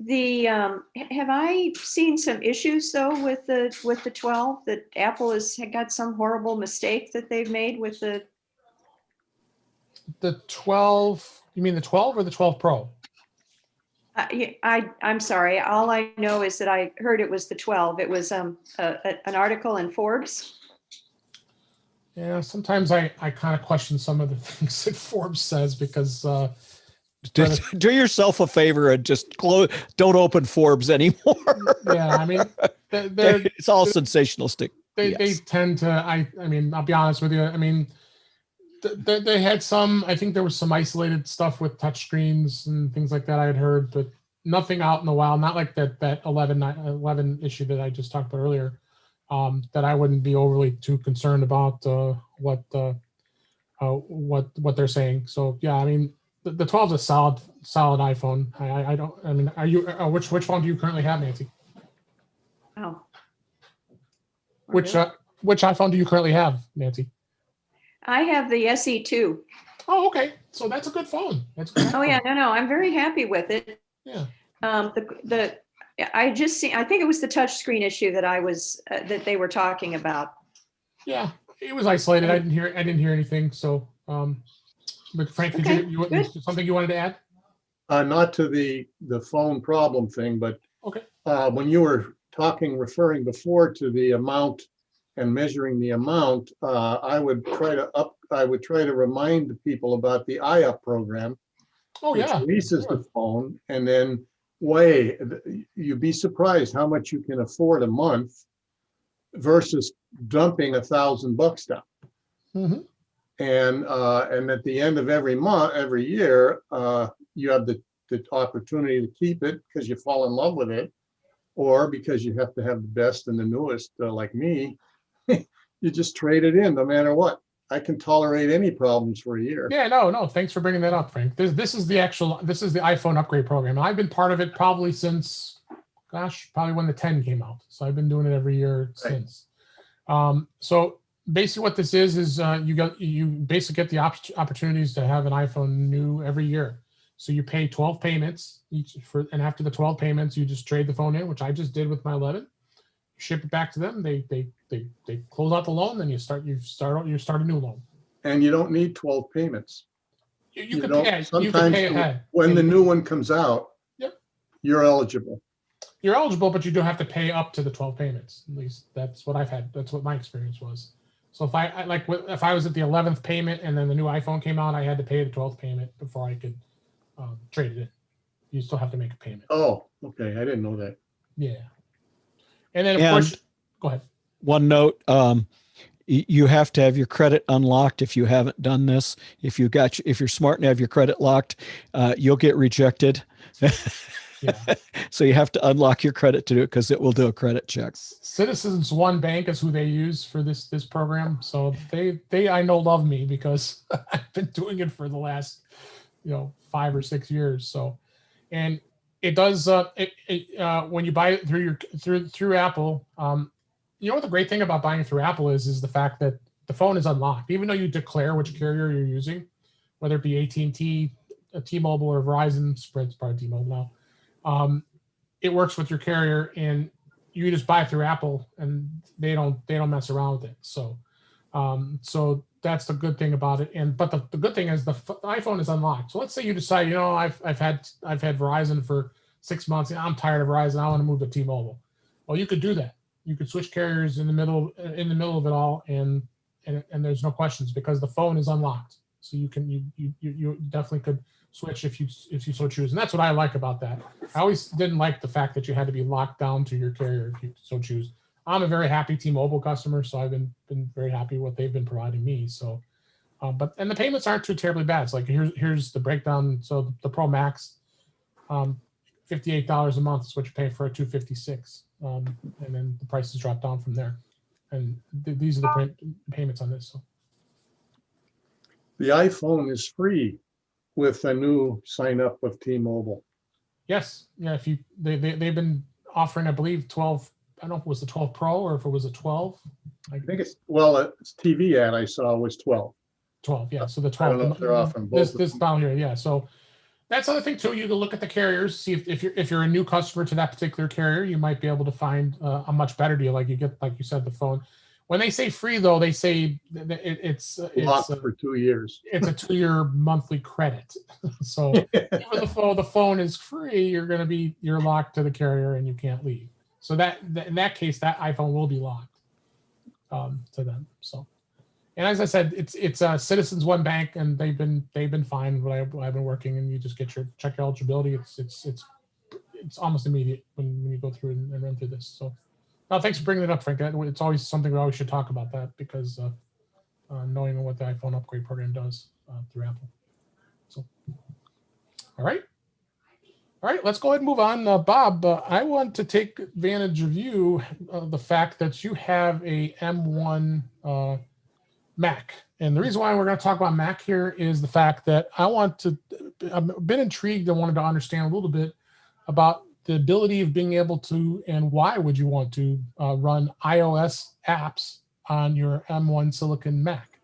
I seen some issues though with the 12, that Apple has got some horrible mistake that they've made with the 12? You mean the 12 or the 12 Pro? I'm sorry. All I know is that I heard it was the 12. It was an article in Forbes. Yeah, sometimes I kind of question some of the things that Forbes says, because do yourself a favor and just don't open Forbes anymore. Yeah, I mean, it's all sensationalistic. They tend to. I mean, I'll be honest with you. I mean, they had some. I think there was some isolated stuff with touchscreens and things like that I had heard, but nothing out in the wild. Not like that 11 issue that I just talked about earlier. That I wouldn't be overly too concerned about what they're saying. So yeah, I mean. The 12 is a solid iPhone. I mean, are you? Which phone do you currently have, Nancy? Oh. Which iPhone do you currently have, Nancy? I have the SE2. Oh, okay. So that's a good phone. Oh yeah, no, I'm very happy with it. Yeah. I think it was the touchscreen issue that that they were talking about. Yeah. It was isolated. I didn't hear anything. So, but Frank, Okay, did you good. something you wanted to add? Not to the phone problem thing, but Okay. when you were referring before to the amount and measuring the amount, I would try to remind the people about the iUp program, Oh which yeah. leases Sure. the phone, and then you'd be surprised how much you can afford a month versus dumping $1,000 down. Mm-hmm. And at the end of every year, you have the opportunity to keep it because you fall in love with it, or because you have to have the best and the newest, like me. You just trade it in no matter what. I can tolerate any problems for a year. Yeah, no. Thanks for bringing that up, Frank. This is the iPhone upgrade program. I've been part of it probably since, probably when the 10 came out. So I've been doing it every year since. So basically, what this is you basically get the opportunities to have an iPhone new every year. So you pay 12 payments and after the 12 payments, you just trade the phone in, which I just did with my 11. Ship it back to them. They close out the loan, then you start a new loan. And you don't need 12 payments. You can pay ahead. When the new one comes out, Yep. You're eligible. You're eligible, but you do have to pay up to the 12 payments. At least that's what I've had. That's what my experience was. So if I was at the 11th payment and then the new iPhone came out, I had to pay the 12th payment before I could trade it in. You still have to make a payment. Oh, okay. I didn't know that. Yeah. And then of course, go ahead. One note, you have to have your credit unlocked if you haven't done this. If you're smart and have your credit locked, you'll get rejected. Yeah. So you have to unlock your credit to do it because it will do a credit check. Citizens One Bank is who they use for this program. So they I know love me because I've been doing it for the last 5 or 6 years. So, and it does when you buy it through Apple. What the great thing about buying through Apple is the fact that the phone is unlocked, even though you declare which carrier you're using, whether it be AT&T, T-Mobile, or Verizon. Sprint's part of T-Mobile now. It works with your carrier, and you just buy through Apple, and they don't mess around with it. So, so that's the good thing about it. But the good thing is the iPhone is unlocked. So let's say you decide, I've had Verizon for 6 months, and I'm tired of Verizon. I want to move to T-Mobile. Well, you could do that. You could switch carriers in the middle of it all, and there's no questions because the phone is unlocked. So you definitely could switch if you so choose, and that's what I like about that. I always didn't like the fact that you had to be locked down to your carrier if you so choose. I'm a very happy T-Mobile customer, so I've been very happy with what they've been providing me. So, but the payments aren't too terribly bad. It's like here's the breakdown. So the Pro Max, $58 a month is what you pay for a $256, and then the prices drop down from there. And these are the payments on this. So. The iPhone is free with a new sign up with T-Mobile. Yes, yeah. If they've been offering, I believe 12. I don't know if it was the 12 Pro or if it was a 12. I think it's TV ad I saw was 12. 12, yeah. So the 12. I don't know if they're offering both. This down here, yeah. So that's another thing too. You can look at the carriers, see if you're a new customer to that particular carrier, you might be able to find a much better deal. Like you get, like you said, the phone. When they say free, though, they say it's locked for 2 years. It's a 2-year monthly credit. So even the phone is free, you're locked to the carrier and you can't leave. So that in that case, that iPhone will be locked to them. So, and as I said, it's Citizens One Bank, and they've been fine. What I've been working, and you just check your eligibility. It's almost immediate when you go through and run through this. So. No, thanks for bringing it up, Frank. It's always something we always should talk about that because knowing what the iPhone upgrade program does through Apple. So, all right, let's go ahead and move on. Bob, I want to take advantage of the fact that you have a M1 Mac. And the reason why we're going to talk about Mac here is the fact that I've been intrigued and wanted to understand a little bit about the ability of being able to, and why would you want to run iOS apps on your M1 Silicon Mac?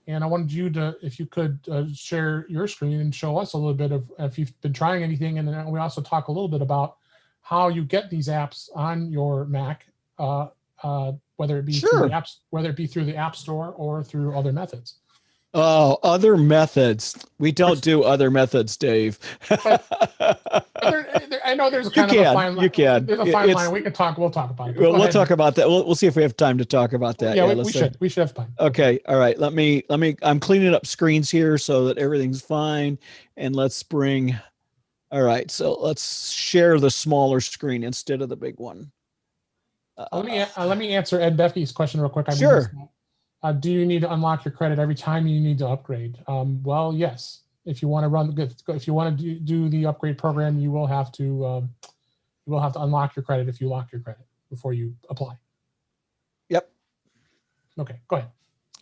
And I wanted you to, if you could share your screen and show us a little bit of if you've been trying anything. And then we also talk a little bit about how you get these apps on your Mac whether it be through Sure. the apps, whether it be through the App Store or through other methods. Oh, other methods. We don't do other methods, Dave. I know there's You kind of a can, fine line. you can. There's a fine It's- line. We can talk. We'll talk about it. We'll talk about that. We'll see if we have time to talk about that. Yeah, we let's should. We should have time. Okay. All right. Let me, I'm cleaning up screens here so that everything's fine. And let's bring, all right. So let's share the smaller screen instead of the big one. Let me answer Ed Beffy's question real quick. Sure. Do you need to unlock your credit every time you need to upgrade? Well, yes. If you want to do the upgrade program, you will have to unlock your credit if you lock your credit before you apply. Yep. Okay, go ahead.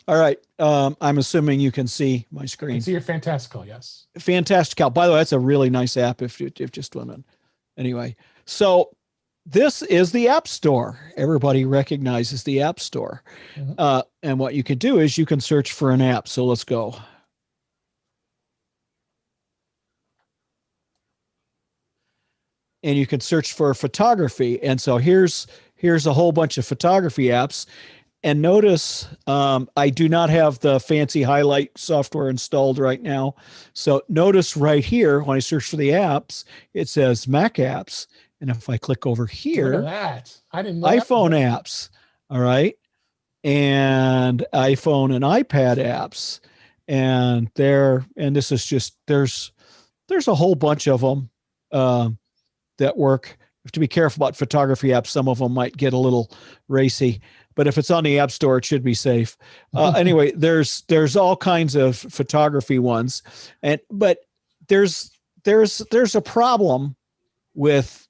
All right. I'm assuming you can see my I screen. can see your Fantastical, yes. Fantastical. By the way, that's a really nice app if just went on. Anyway, so this is the App Store. Everybody recognizes the App Store. Mhm. And what you can do is you can search for an app. So let's go. And you can search for photography. And so here's a whole bunch of photography apps. And notice I do not have the fancy highlight software installed right now. So notice right here, when I search for the apps, it says Mac apps. And if I click over Look here, at that. I didn't know that. iPhone apps. All right. And iPhone and iPad apps. And this is just, there's a whole bunch of them that work. You have to be careful about photography apps. Some of them might get a little racy, but if it's on the App Store, it should be safe. Anyway, there's all kinds of photography ones, but there's a problem with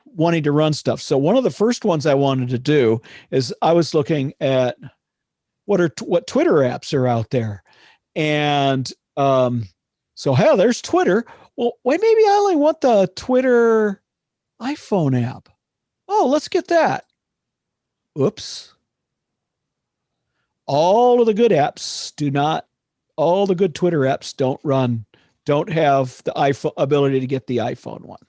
wanting to run stuff. So one of the first ones I wanted to do is I was looking at what Twitter apps are out there, and so hell, there's Twitter. Well, wait, maybe I only want the Twitter iPhone app. Oh, let's get that. Oops. All of the good apps all the good Twitter apps don't have the iPhone ability to get the iPhone one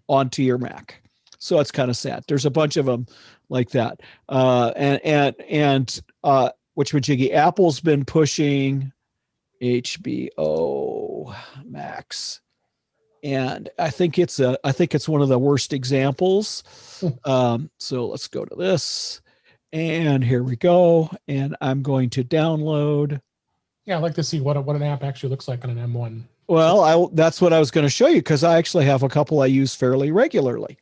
onto your Mac. So it's kind of sad. There's a bunch of them like that. Which Majiggy, Apple's been pushing HBO Max. And I think it's one of the worst examples. So let's go to this, and here we go. And I'm going to download. Yeah, I'd like to see what an app actually looks like on an M1. Well, that's what I was going to show you, because I actually have a couple I use fairly regularly.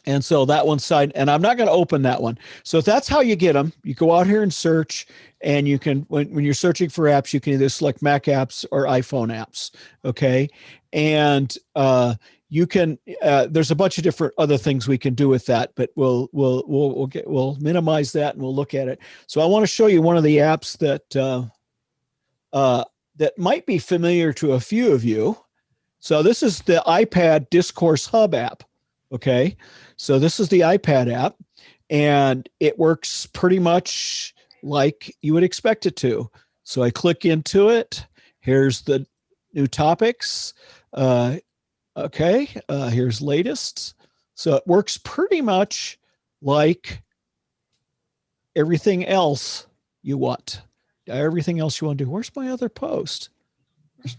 And so that one's side, and I'm not going to open that one. So that's how you get them. You go out here and search, and you can, when you're searching for apps, you can either select Mac apps or iPhone apps. Okay. And you can, there's a bunch of different other things we can do with that, but we'll minimize that and we'll look at it. So I want to show you one of the apps that might be familiar to a few of you. So this is the iPad Discourse Hub app. Okay. So this is the iPad app, and it works pretty much like you would expect it to. So I click into it. Here's the new topics. Here's latest. So it works pretty much like everything else you want. Everything else you want to do. Where's my other post? I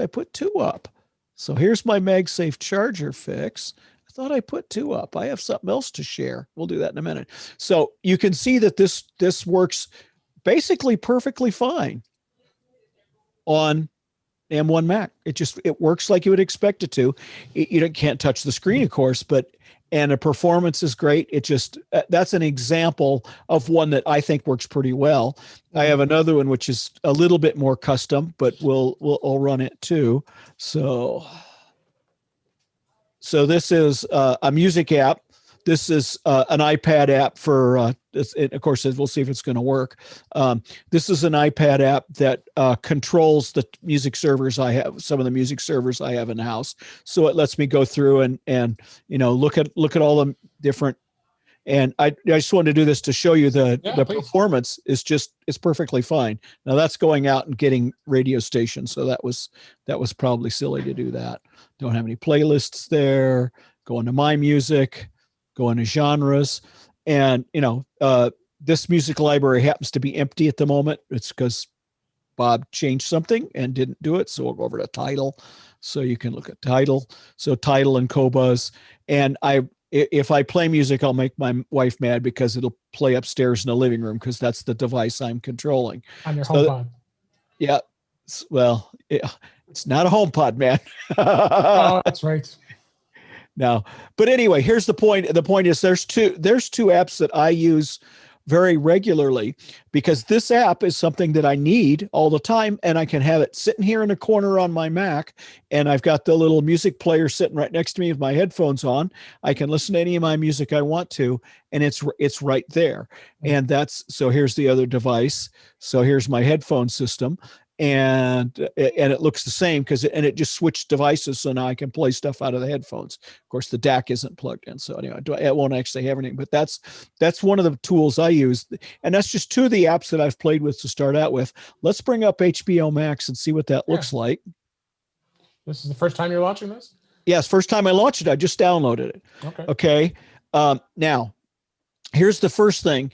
put 2 up. So here's my MagSafe charger fix. I thought I put 2 up. I have something else to share. We'll do that in a minute. So you can see that this works basically perfectly fine on M1 Mac. It works like you would expect it to. You can't touch the screen, of course, and the performance is great. That's an example of one that I think works pretty well. I have another one which is a little bit more custom, but we'll run it too. So this is a music app. This is an iPad app for, of course, we'll see if it's going to work. This is an iPad app that controls the music servers I have, some of the music servers I have in the house. So it lets me go through and look at all the different. And I just wanted to do this to show you the performance is it's perfectly fine. Now that's going out and getting radio stations. So that was probably silly to do that. Don't have any playlists there. Go into my music, go into genres. And, this music library happens to be empty at the moment. It's because Bob changed something and didn't do it. So we'll go over to Tidal. So you can look at Tidal. So Tidal and Qobuz. And if I play music, I'll make my wife mad because it'll play upstairs in the living room because that's the device I'm controlling. On your HomePod. Yeah. Well, it's not a HomePod, man. Oh, that's right. No. But anyway, here's the point. The point is there's two apps that I use very regularly because this app is something that I need all the time, and I can have it sitting here in a corner on my Mac, and I've got the little music player sitting right next to me with my headphones on. I can listen to any of my music I want to, and it's right there. And so here's the other device. So here's my headphone system, and it looks the same because it just switched devices, so now I can play stuff out of the headphones. Of course, the DAC isn't plugged in, so anyway, it won't actually have anything. But that's one of the tools I use, and that's just two of the apps that I've played with to start out with. Let's bring up HBO Max and see what that looks like. This is the first time you're launching this? Yes, first time I launched it. I just downloaded it. Okay. Now, here's the first thing.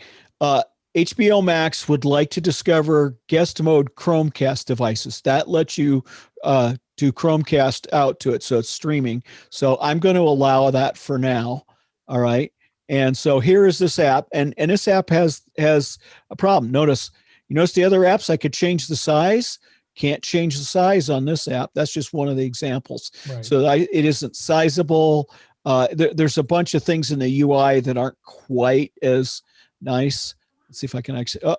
HBO Max would like to discover guest mode Chromecast devices. That lets you do Chromecast out to it, so it's streaming. So I'm going to allow that for now. All right. And so here is this app, and this app has a problem. Notice the other apps I could change the size. Can't change the size on this app. That's just one of the examples. Right. So it isn't sizable. There's a bunch of things in the UI that aren't quite as nice. Let's see if I can actually,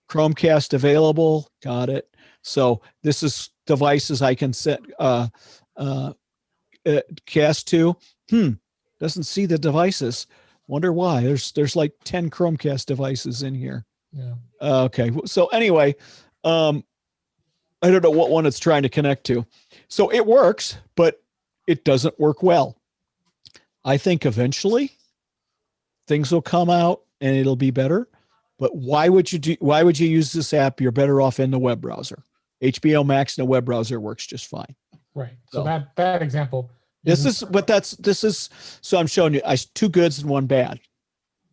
Chromecast available. Got it. So this is devices I can set cast to. Doesn't see the devices. Wonder why. There's like 10 Chromecast devices in here. Yeah. Okay. So anyway, I don't know what one it's trying to connect to. So it works, but it doesn't work well. I think eventually things will come out and it'll be better. But why would you use this app? You're better off in the web browser. HBO Max in the web browser works just fine. Right. So that example. So I'm showing you two goods and one bad.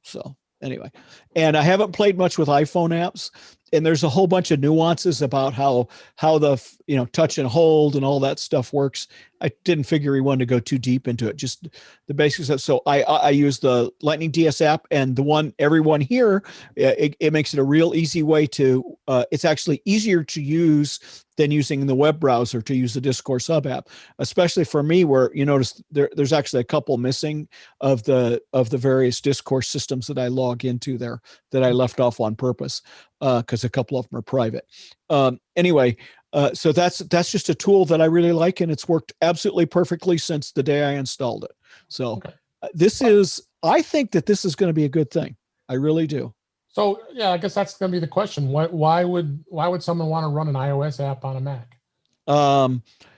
So anyway, and I haven't played much with iPhone apps, and there's a whole bunch of nuances about how the touch and hold and all that stuff works. I didn't figure we wanted to go too deep into it, just the basics. So I use the Lightning DS app, and the one everyone here, it makes it a real easy way to, it's actually easier to use than using the web browser to use the Discourse sub app, especially for me, where you notice there's actually a couple missing of the various Discourse systems that I log into there that I left off on purpose because a couple of them are private. Anyway, so that's just a tool that I really like, and it's worked absolutely perfectly since the day I installed it. So I think that this is going to be a good thing. I really do. So yeah, I guess that's going to be the question. Why would someone want to run an iOS app on a Mac?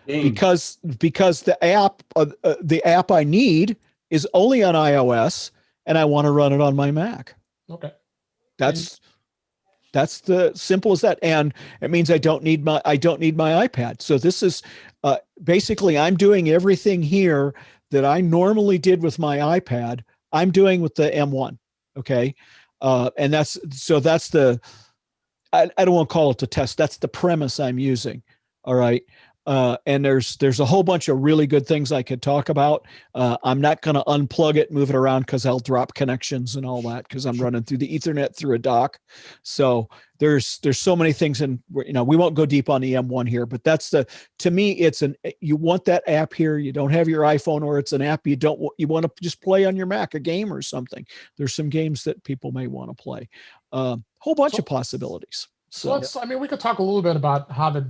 Because the app I need is only on iOS, and I want to run it on my Mac. Okay. That's the simple as that. And it means I don't need my iPad. So this is basically, I'm doing everything here that I normally did with my iPad. I'm doing with the M1. Okay. And that's the, I don't want to call it the test. That's the premise I'm using. All right. And there's a whole bunch of really good things I could talk about. I'm not going to unplug it, move it around, because I'll drop connections and all that, because I'm running through the Ethernet through a dock. So there's so many things, and we won't go deep on the M1 here, but to me, you want that app here. You don't have your iPhone, or it's an app you want to just play on your Mac, a game or something. There's some games that people may want to play. Whole bunch of possibilities. So we could talk a little bit about how to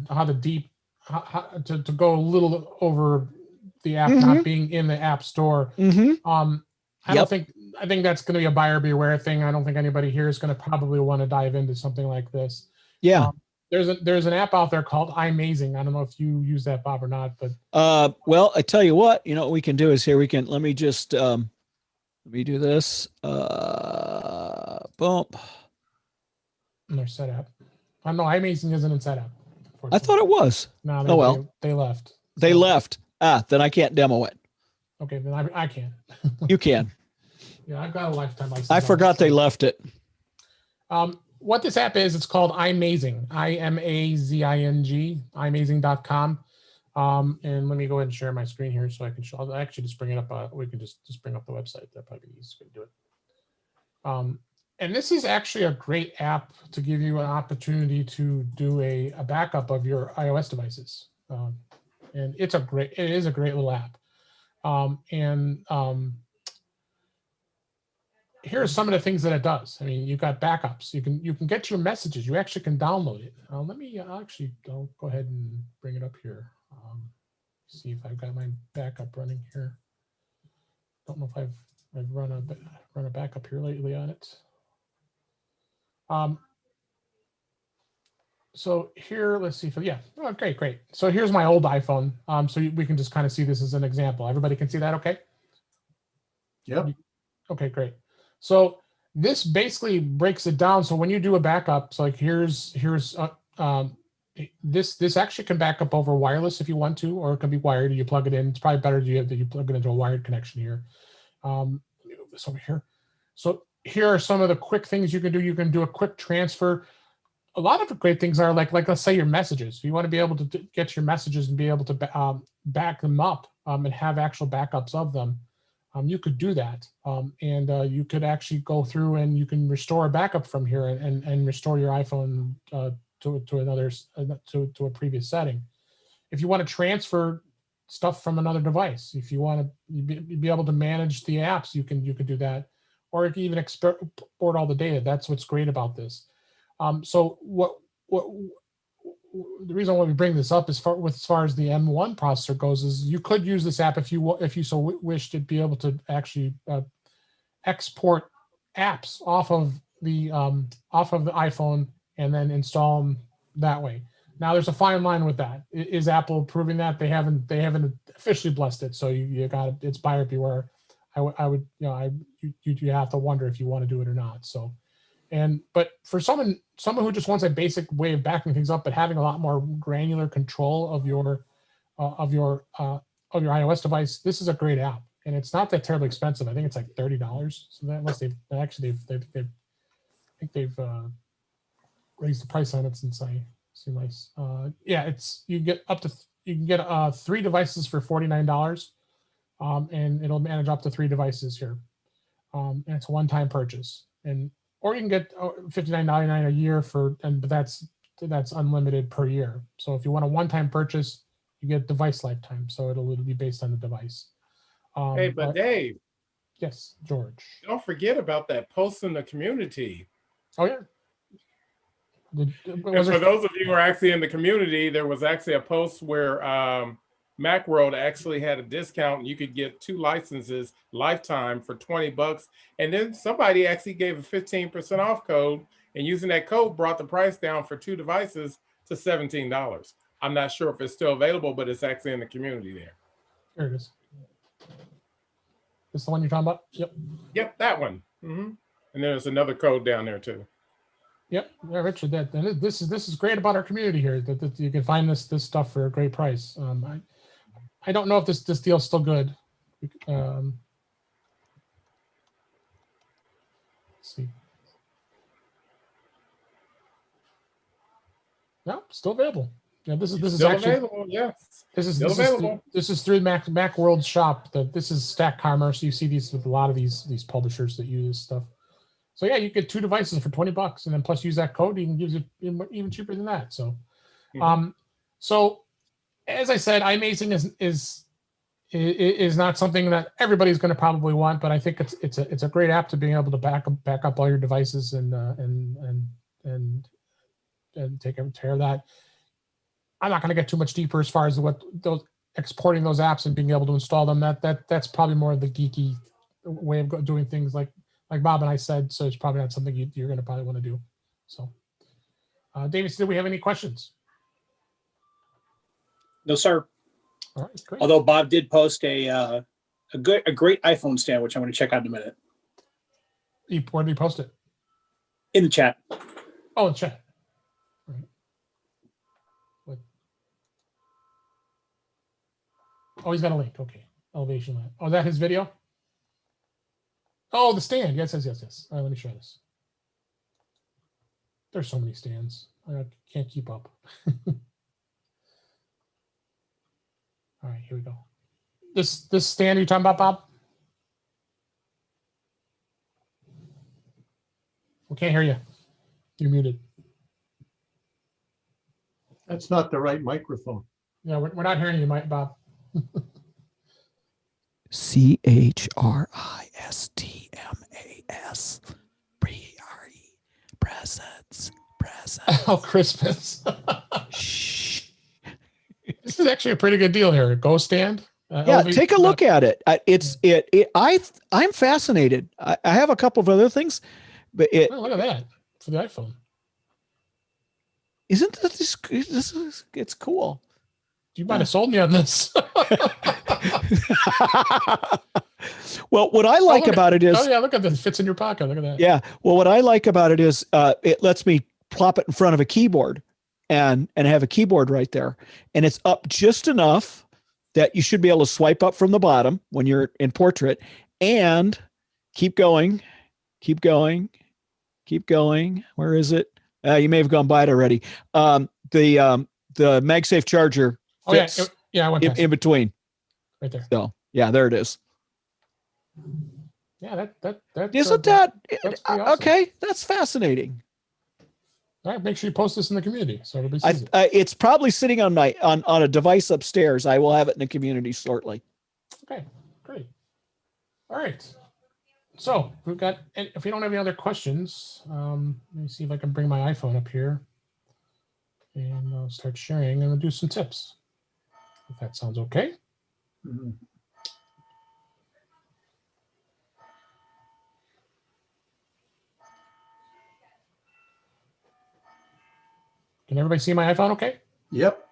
go a little over the app not being in the App Store. I think that's going to be a buyer beware thing. I don't think anybody here is going to probably want to dive into something like this. Yeah. There's an app out there called iMazing. I don't know if you use that, Bob, or not, but well, I tell you what we can do is here let me just let me do this. Boom. And their setup. I know iMazing isn't in setup. I thought it was. No, they left. They left. Then I can't demo it. Okay, then I can. You can. Yeah, I've got a lifetime license. I on forgot it, they so- left it. What this app is, it's called iMazing, IMAZING, imazing.com. And let me go ahead and share my screen here so I can show. I'll actually just bring it up. We can just bring up the website. That'd probably be the easiest way to do it. And this is actually a great app to give you an opportunity to do a backup of your iOS devices. And it is a great little app. Here are some of the things that it does. I mean, you've got backups. You can get your messages. You actually can download it. I'll go ahead and bring it up here. See if I've got my backup running here. Don't know if I've run a backup here lately on it. So here, let's see. Yeah. Okay, great. So here's my old iPhone. So we can just kind of see this as an example. Everybody can see that, okay? Yep. Okay, great. So this basically breaks it down. So when you do a backup, so like here's this actually can back up over wireless if you want to, or it can be wired. You plug it in. It's probably better that you plug it into a wired connection here. Let me move this over here. So here are some of the quick things you can do. You can do a quick transfer. A lot of the great things are like let's say your messages. You want to be able to get your messages and be able to back them up and have actual backups of them. You could do that, and you could actually go through and you can restore a backup from here and restore your iPhone to another to a previous setting. If you want to transfer stuff from another device, if you want to be able to manage the apps, you can do that, or you can even export all the data. That's what's great about this. So the reason why we bring this up is as far as the M1 processor goes is you could use this app if you so wish to be able to actually export apps off of the iPhone and then install them that way. Now there's a fine line with that. Is Apple proving that? They haven't officially blessed it, so you got it's buyer beware. I would you have to wonder if you want to do it or not. So. But for someone who just wants a basic way of backing things up, but having a lot more granular control of your iOS device, this is a great app, and it's not that terribly expensive. I think it's like $30. So that unless they've raised the price on it since I see my yeah, you can get 3 devices for $49, and it'll manage up to 3 devices here, and it's a one-time purchase. Or you can get $59.99 a year but that's unlimited per year. So if you want a one-time purchase, you get device lifetime. So it'll be based on the device. Hey, but Dave. Yes, George. Don't forget about that post in the community. Oh yeah. And for those of you who are actually in the community, there was actually a post where Macworld actually had a discount and you could get 2 licenses lifetime for $20. And then somebody actually gave a 15% off code, and using that code brought the price down for 2 devices to $17. I'm not sure if it's still available, but it's actually in the community there. Here it is. This the one you're talking about? Yep. Yep, that one. Mm-hmm. And there's another code down there too. Yep, yeah, Richard. This is great about our community here. That you can find this stuff for a great price. I don't know if this deal's still good. Let's see. No, still available. Yeah, this is still actually available. Yes, this is still available. This is through Macworld shop. This is Stack Commerce. You see these with a lot of these publishers that use this stuff. So yeah, you get 2 devices for $20, and then plus use that code, you can use it even cheaper than that. So, so as I said, iMazing is not something that everybody's going to probably want, but I think it's a great app to being able to back up all your devices and take care of that. I'm not going to get too much deeper as far as what those exporting those apps and being able to install them. That's probably more of the geeky way of doing things, like Bob and I said. So it's probably not something you're going to probably want to do. So, David, do we have any questions? No, sir. All right, great. Although Bob did post a great iPhone stand, which I'm going to check out in a minute. Where did he post it? In the chat. Oh, in the chat. All right. What? Oh, he's got a link. Okay. Elevation lamp. Oh, is that his video? Oh, the stand. Yes, yes, yes, yes. All right, let me show this. There's so many stands. I can't keep up. All right, here we go. This stand you're talking about, Bob? We can't hear you. You're muted. That's not the right microphone. Yeah, we're not hearing you, Mike, Bob. CHRISTMAS. Presents. Oh, Christmas. Shh. This is actually a pretty good deal here. Go stand. Yeah, take a look at it. I'm fascinated. I have a couple of other things, but Oh, look at that for the iPhone. isn't this it's cool. You might have sold me on this. Well, what I like about it is, oh yeah, look at this. It fits in your pocket. Look at that. yeah. Well, what I like about it is, it lets me plop it in front of a keyboard and have a keyboard right there, and it's up just enough that you should be able to swipe up from the bottom when you're in portrait, and keep going. Where is it? You may have gone by it already. The MagSafe charger fits I went in between. right there. So yeah, there it is. Yeah, that Isn't that's pretty awesome. okay? That's fascinating. All right, make sure you post this in the community so everybody sees it. It's probably sitting on on a device upstairs. I will have it in the community shortly. Okay, great. All right. So we've got, if you don't have any other questions, let me see if I can bring my iPhone up here and I'll start sharing and we'll do some tips. If that sounds okay. Mhm. Can everybody see my iPhone okay? Yep.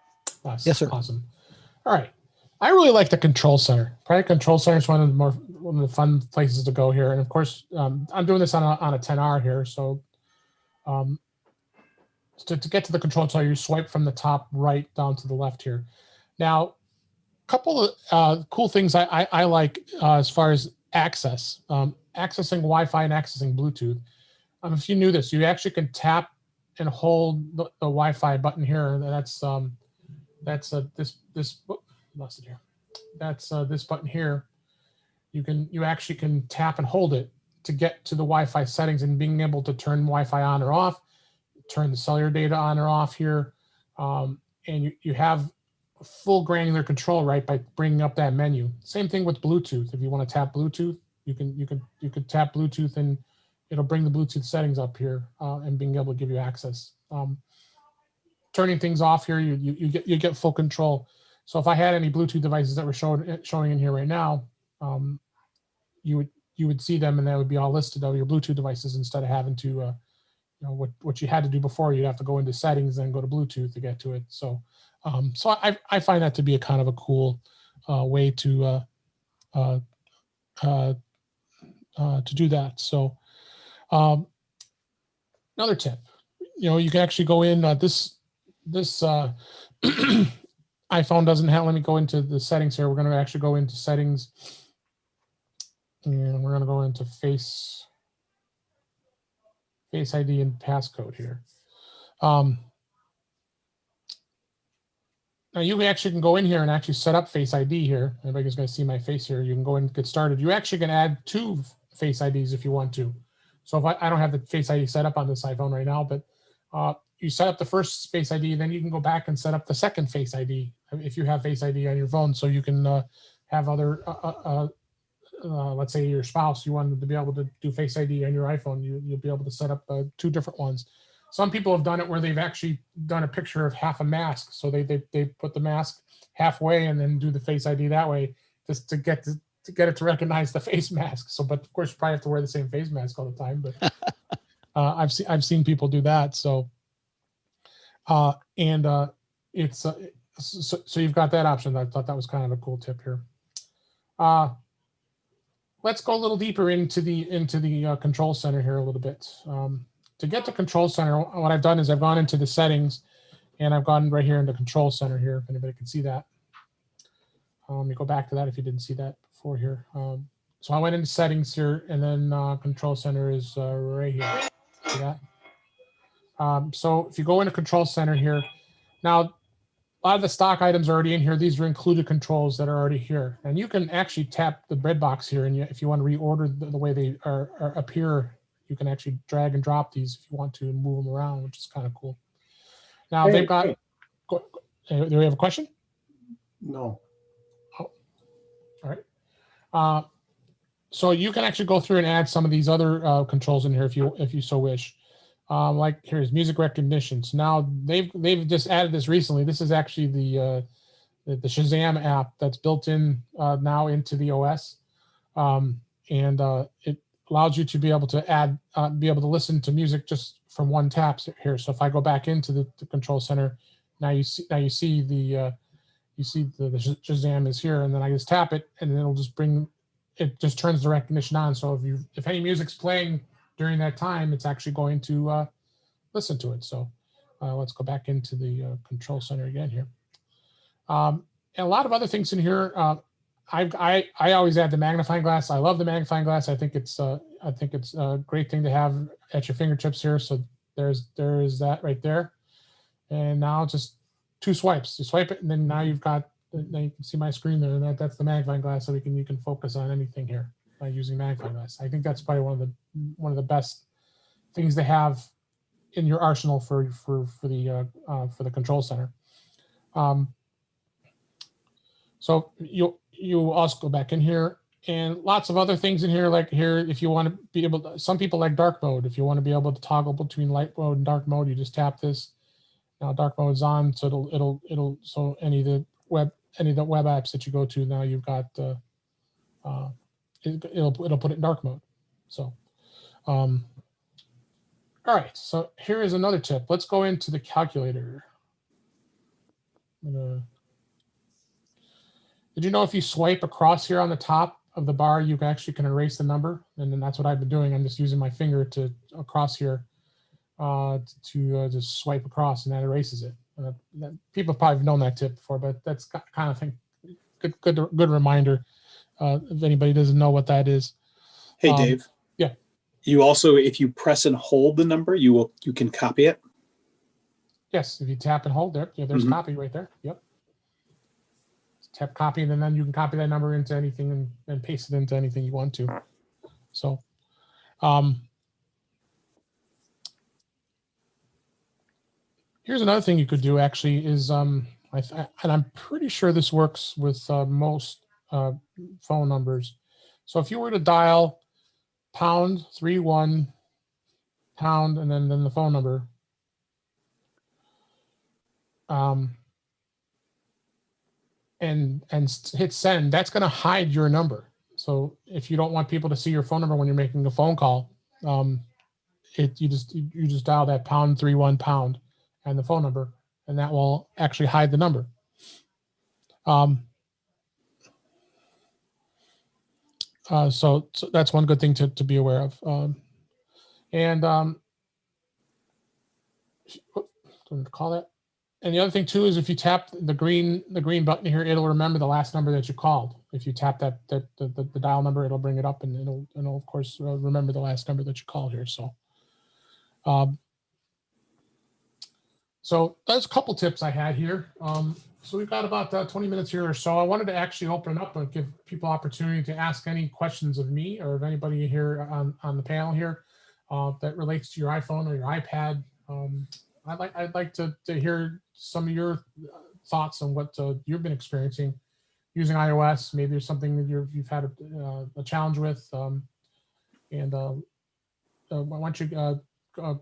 Awesome. Yes, sir. Awesome. All right. I really like the control center. Probably control center is one of the fun places to go here. And of course, I'm doing this on a 10R here. So to get to the control center, you swipe from the top right down to the left here. Now, a couple of cool things I like as far as access, accessing Wi-Fi and accessing Bluetooth. If you knew this, you actually can tap and hold the Wi-Fi button here. And that's this lost it here. That's this button here. You actually can tap and hold it to get to the Wi-Fi settings and being able to turn Wi-Fi on or off, turn the cellular data on or off here, and you have full granular control right by bringing up that menu. Same thing with Bluetooth. If you want to tap Bluetooth, you can tap Bluetooth and it'll bring the Bluetooth settings up here and being able to give you access. Turning things off here, you get full control. So if I had any Bluetooth devices that were showing in here right now, you would see them and that would be all listed of your Bluetooth devices instead of having to, what you had to do before. You'd have to go into settings and go to Bluetooth to get to it. So, I find that to be a kind of a cool way to do that. So, another tip, you can actually go in this iPhone doesn't have, let me go into the settings here. We're going to actually go into settings and we're going to go into Face ID and passcode here. Now you actually can go in here and actually set up Face ID here. Everybody's going to see my face here. You can go in and get started. You actually can add 2 Face IDs if you want to. So if I don't have the Face ID set up on this iPhone right now, but you set up the first Face ID, then you can go back and set up the second Face ID if you have Face ID on your phone. So you can have other, let's say your spouse, you wanted to be able to do Face ID on your iPhone, you'll be able to set up 2 different ones. Some people have done it where they've actually done a picture of half a mask. So they put the mask halfway and then do the Face ID that way just to get it to recognize the face mask. So, but of course you probably have to wear the same face mask all the time, but I've seen people do that. So, it's so you've got that option. I thought that was kind of a cool tip here. Let's go a little deeper into the control center here a little bit. To get to control center, what I've done is I've gone into the settings and I've gone right here into control center here. If anybody can see that, you go back to that if you didn't see that before here. So I went into settings here, and then control center is right here. See that? So if you go into control center here, now a lot of the stock items are already in here. These are included controls that are already here. And you can actually tap the bread box here, and if you want to reorder the way they are appear, you can actually drag and drop these if you want to and move them around, which is kind of cool. Now they've got, do we have a question? No. Oh, all right. So you can actually go through and add some of these other controls in here if you so wish. Like here's music recognition. So now they've just added this recently. This is actually the Shazam app that's built in now into the OS, and it allows you to be able to be able to listen to music just from one tap here. So if I go back into the control center, now you see the Shazam is here, and then I just tap it, and then it just turns the recognition on. So if any music's playing during that time, it's actually going to listen to it. So let's go back into the control center again here. And a lot of other things in here. I always add the magnifying glass. I love the magnifying glass. I think it's a great thing to have at your fingertips here. So there is that right there. And now just 2 swipes. You swipe it, and then now you can see my screen there. And that's the magnifying glass, so you can focus on anything here by using magnifying glass. I think that's probably one of the best things to have in your arsenal for the control center. So you also go back in here, and lots of other things in here. Like here, if you want to be able to, some people like dark mode. If you want to be able to toggle between light mode and dark mode, you just tap this. Now dark mode is on, so it'll so any of the web apps that you go to, now you've got it'll put it in dark mode. So all right, so here is another tip. Let's go into the calculator. Did you know if you swipe across here on the top of the bar, you actually can erase the number? And then that's what I've been doing. I'm just using my finger across here to just swipe across, and that erases it. People probably have known that tip before, but that's kind of thing. Good reminder if anybody doesn't know what that is. Hey, Dave. Yeah. You also, if you press and hold the number, you can copy it. Yes, if you tap and hold there, there's copy right there. Yep. Tap copy, and then you can copy that number into anything and paste it into anything you want to. So, here's another thing you could do actually is, and I'm pretty sure this works with most phone numbers. So if you were to dial #31# and then the phone number, and hit send, that's going to hide your number. So if you don't want people to see your phone number when you're making a phone call, you just dial that #31# and the phone number, and that will actually hide the number. So that's one good thing to be aware of. Call that. And the other thing too is if you tap the green button here, it'll remember the last number that you called. If you tap the dial number, it'll bring it up, and it'll of course remember the last number that you called here. So, so that's a couple tips I had here. So we've got about 20 minutes here or so. I wanted to actually open it up and give people opportunity to ask any questions of me or of anybody here on the panel here that relates to your iPhone or your iPad. I'd like to hear some of your thoughts on what you've been experiencing using iOS. Maybe there's something that you've had a challenge with. Why don't you go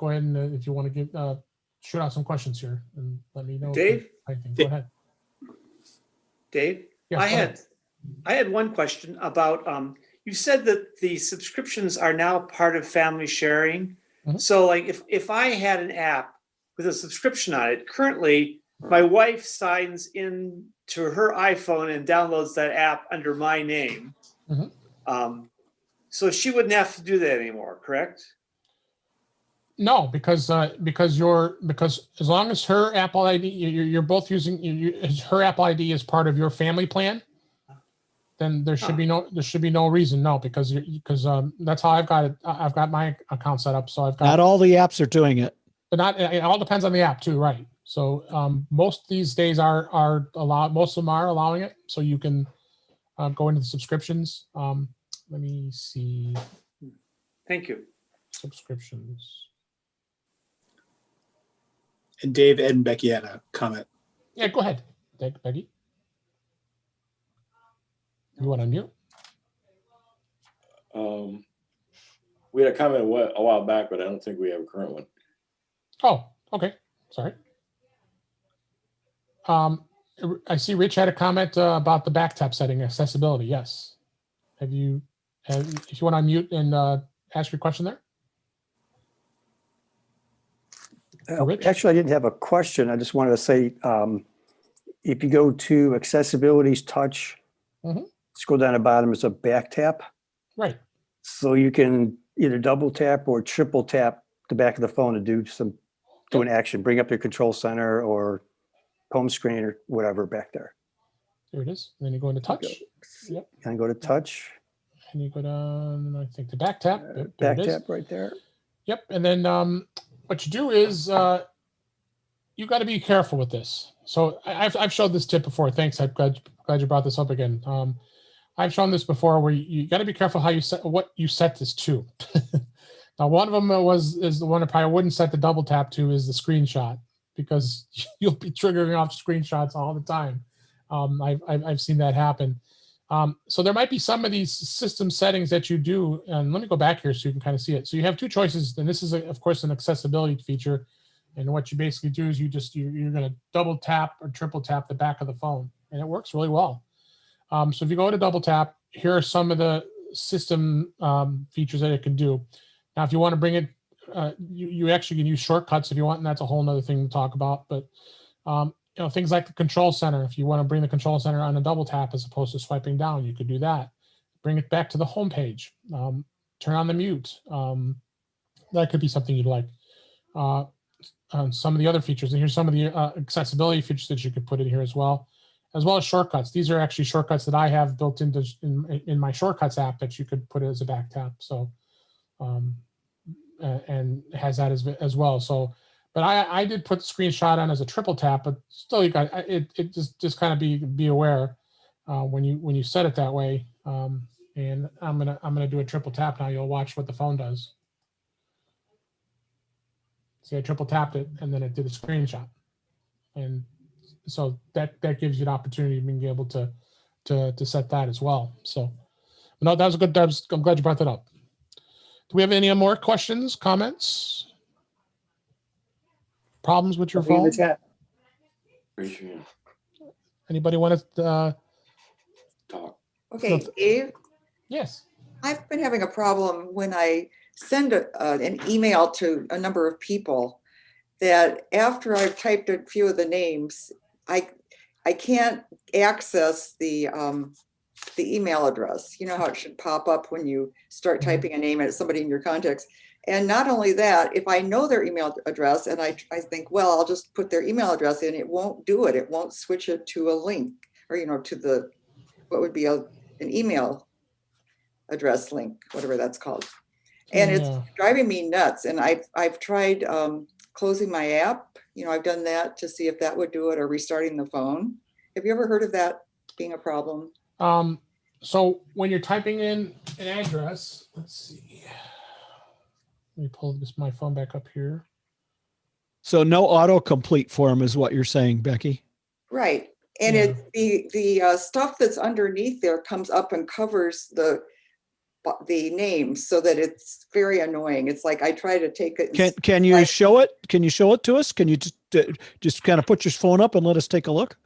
ahead and if you want to shoot out some questions here and let me know. Dave? Go ahead. Dave, Yes, I had one question about, you said that the subscriptions are now part of family sharing. Mhm. So like if I had an app with a subscription on it, currently my wife signs in to her iPhone and downloads that app under my name. Mhm. So she wouldn't have to do that anymore, correct? No, because as long as her Apple ID, you're both using her Apple ID is part of your family plan, then there should be no reason, no, because that's how I've got it. I've got my account set up, so I've got. Not all the apps are doing it. But not, it all depends on the app too, right? So most these days are allowed. Most of them are allowing it, so you can go into the subscriptions. Let me see. Thank you. Subscriptions. And Dave, Ed, and Becky had a comment. Yeah, go ahead, Becky. You want to mute? We had a comment a while back, but I don't think we have a current one. Oh, okay. Sorry. I see Rich had a comment about the back tap setting accessibility. Yes. If you want to unmute and ask your question there. Rich? Actually, I didn't have a question. I just wanted to say, if you go to accessibilities touch, scroll down the bottom, it's a back tap. Right. So you can either double tap or triple tap the back of the phone to do an action, bring up your control center or home screen or whatever back there. There it is. And then you go into touch. Yep. And go to touch. And you go down, I think, the back tap. Yep, back tap right there. Yep. And then what you do is you got to be careful with this. So I've showed this tip before. Thanks. I'm glad you brought this up again. I've shown this before where you got to be careful how what you set this to. Now, one of them is the one I probably wouldn't set the double tap to is the screenshot, because you'll be triggering off screenshots all the time. I've seen that happen. So there might be some of these system settings that you do, and let me go back here so you can kind of see it. So you have two choices, and this is of course an accessibility feature. And what you basically do is you're going to double tap or triple tap the back of the phone, and it works really well. So if you go to double tap, here are some of the system features that it can do. Now, if you want to bring it, you actually can use shortcuts if you want, and that's a whole nother thing to talk about. But things like the control center, if you want to bring the control center on a double tap as opposed to swiping down, you could do that. Bring it back to the home page. Turn on the mute. That could be something you'd like. Some of the other features, and here's some of the accessibility features that you could put in here as well as shortcuts. These are actually shortcuts that I have built into in my shortcuts app that you could put it as a back tap. So, and it has that as well. So, but I did put the screenshot on as a triple tap, but still you got it. Just kind of be aware when you set it that way. And I'm gonna do a triple tap now. You'll watch what the phone does. See, I triple tapped it and then it did a screenshot, and so that gives you an opportunity of being able to set that as well. So, no, that was a good. I'm glad you brought that up. Do we have any more questions, comments, problems with your phone? In the chat. Anybody want to talk? Okay, Dave. Yes. I've been having a problem when I send an email to a number of people that after I've typed a few of the names, I can't access the email address. You know how it should pop up when you start typing a name at somebody in your contacts. And not only that, if I know their email address and I think, well, I'll just put their email address in, it won't do it. It won't switch it to a link or, to what would be an email address link, whatever that's called. And it's driving me nuts. And I've tried closing my app. I've done that to see if that would do it, or restarting the phone. Have you ever heard of that being a problem? So when you're typing in an address, let's see. Let me pull my phone back up here. So no autocomplete form is what you're saying, Becky? Right. And the stuff that's underneath there comes up and covers the names, so that it's very annoying. It's like I try to take it. Can you show it? Can you show it to us? Can you just kind of put your phone up and let us take a look?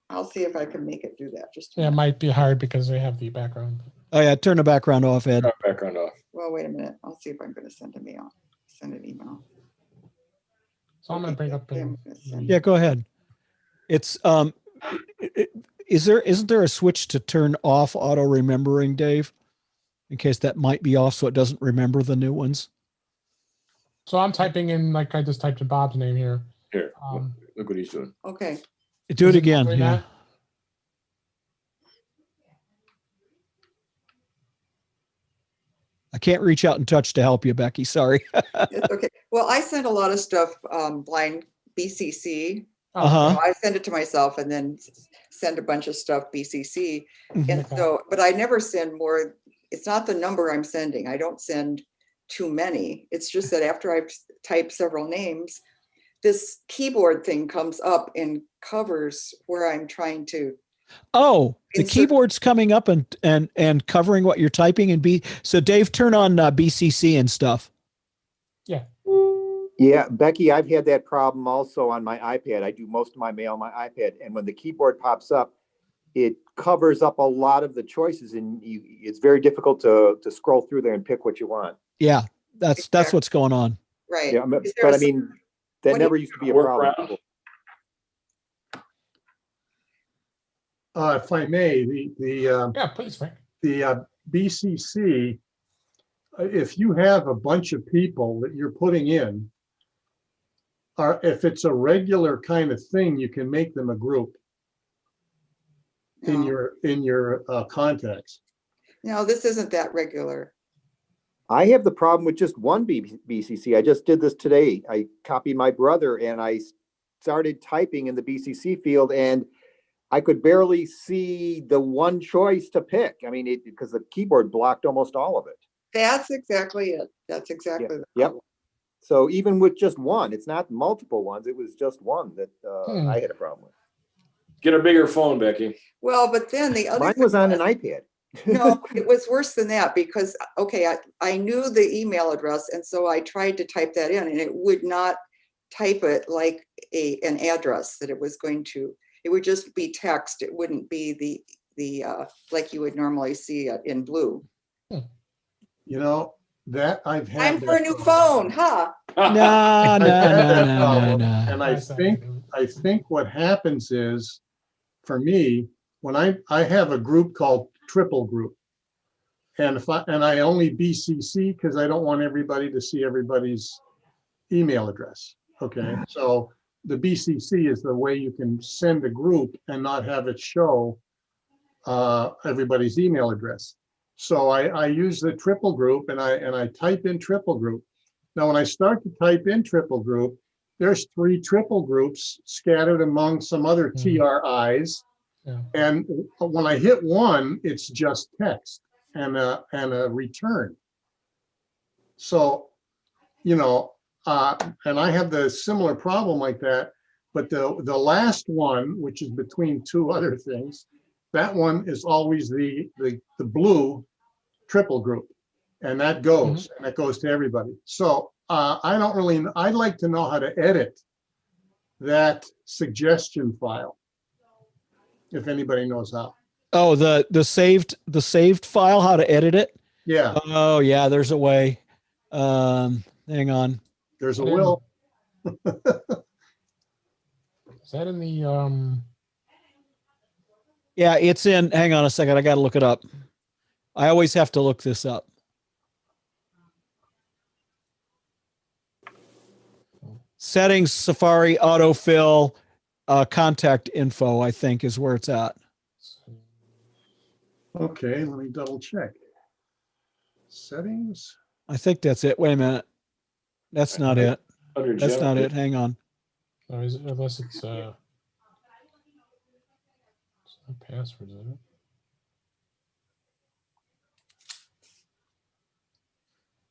I'll see if I can make it do that. It might be hard because they have the background. Oh yeah, turn the background off, Ed. Background off. Well, wait a minute. I'll see if I'm going to send an email. So I'm going to bring up. Yeah, go ahead. It's isn't there a switch to turn off auto remembering, Dave? In case that might be off, so it doesn't remember the new ones. So I'm typing in, like I just typed in Bob's name here. Here, look what he's doing. Okay. Do it again. Yeah. I can't reach out and touch to help you, Becky. Sorry. It's okay. Well, I send a lot of stuff blind BCC. Uh-huh. I send it to myself and then send a bunch of stuff BCC. Mhm. And so, but I never send more. It's not the number I'm sending. I don't send too many. It's just that after I've typed several names, this keyboard thing comes up and covers where I'm trying to. Oh, the keyboard's coming up and covering what you're typing and so Dave, turn on BCC and stuff. Yeah. Yeah, Becky, I've had that problem also on my iPad. I do most of my mail on my iPad, and when the keyboard pops up, it covers up a lot of the choices, and it's very difficult to scroll through there and pick what you want. Yeah, that's what's going on. Right. Yeah, but I mean, that never used to be a problem. If I may, yeah, please, Frank. The BCC, if you have a bunch of people that you're putting in, if it's a regular kind of thing, you can make them a group in your contacts. No, this isn't that regular. I have the problem with just one BCC. I just did this today. I copied my brother and I started typing in the BCC field, and I could barely see the one choice to pick. I mean, because the keyboard blocked almost all of it. That's exactly it. That's exactly the Yep. problem. So even with just one, it's not multiple ones. It was just one that I had a problem with. Get a bigger phone, Becky. Well, but then the other Mine thing was on an iPad. No, it was worse than that because, okay, I knew the email address. And so I tried to type that in and it would not type it like an address that it was going to. It would just be text. It wouldn't be the like you would normally see it in blue. You know, that I've had. Time for a new phone, huh? No. And I think what happens is, for me, when I have a group called Triple Group, and I only BCC because I don't want everybody to see everybody's email address. Okay, so the BCC is the way you can send a group and not have it show everybody's email address. So I use the Triple Group and I type in Triple Group. Now, when I start to type in Triple Group, there's 3 triple groups scattered among some other TRIs. Yeah. And when I hit one, it's just text and a return. So, you know, and I have the similar problem like that, but the last one, which is between 2 other things, that one is always the blue triple group, and that goes and that goes to everybody. So I'd like to know how to edit that suggestion file, if anybody knows how. Oh, the saved file, how to edit it? Yeah. Oh yeah, there's a way. Hang on. There's a will. Is that in the Yeah, it's in. Hang on a second. I got to look it up. I always have to look this up. Settings, Safari, autofill, contact info, I think is where it's at. Okay, let me double check. Settings. I think that's it. Wait a minute. That's not it. That's not it. Hang on. Or is it, unless it's not passwords, is it?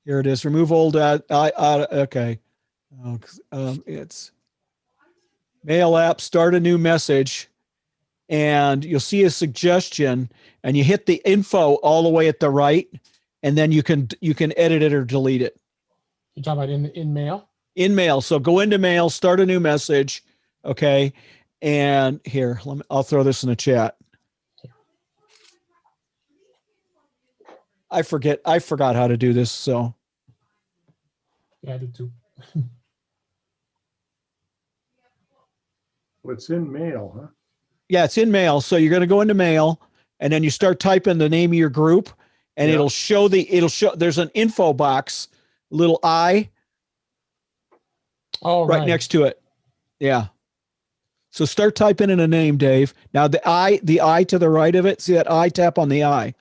Here it is. Remove old. Okay. It's mail app. Start a new message, and you'll see a suggestion, and you hit the info all the way at the right, and then you can edit it or delete it. You're talking about in mail? In mail. So go into mail, start a new message. Okay. And here, I'll throw this in the chat. I forgot how to do this. So. Yeah, I did too. What's in mail, huh? Yeah, it's in mail. So you're going to go into mail and then you start typing the name of your group and it'll show there's an info box, little I. Oh, right next to it. Yeah. So start typing in a name, Dave. Now the I to the right of it, see that I, tap on the I.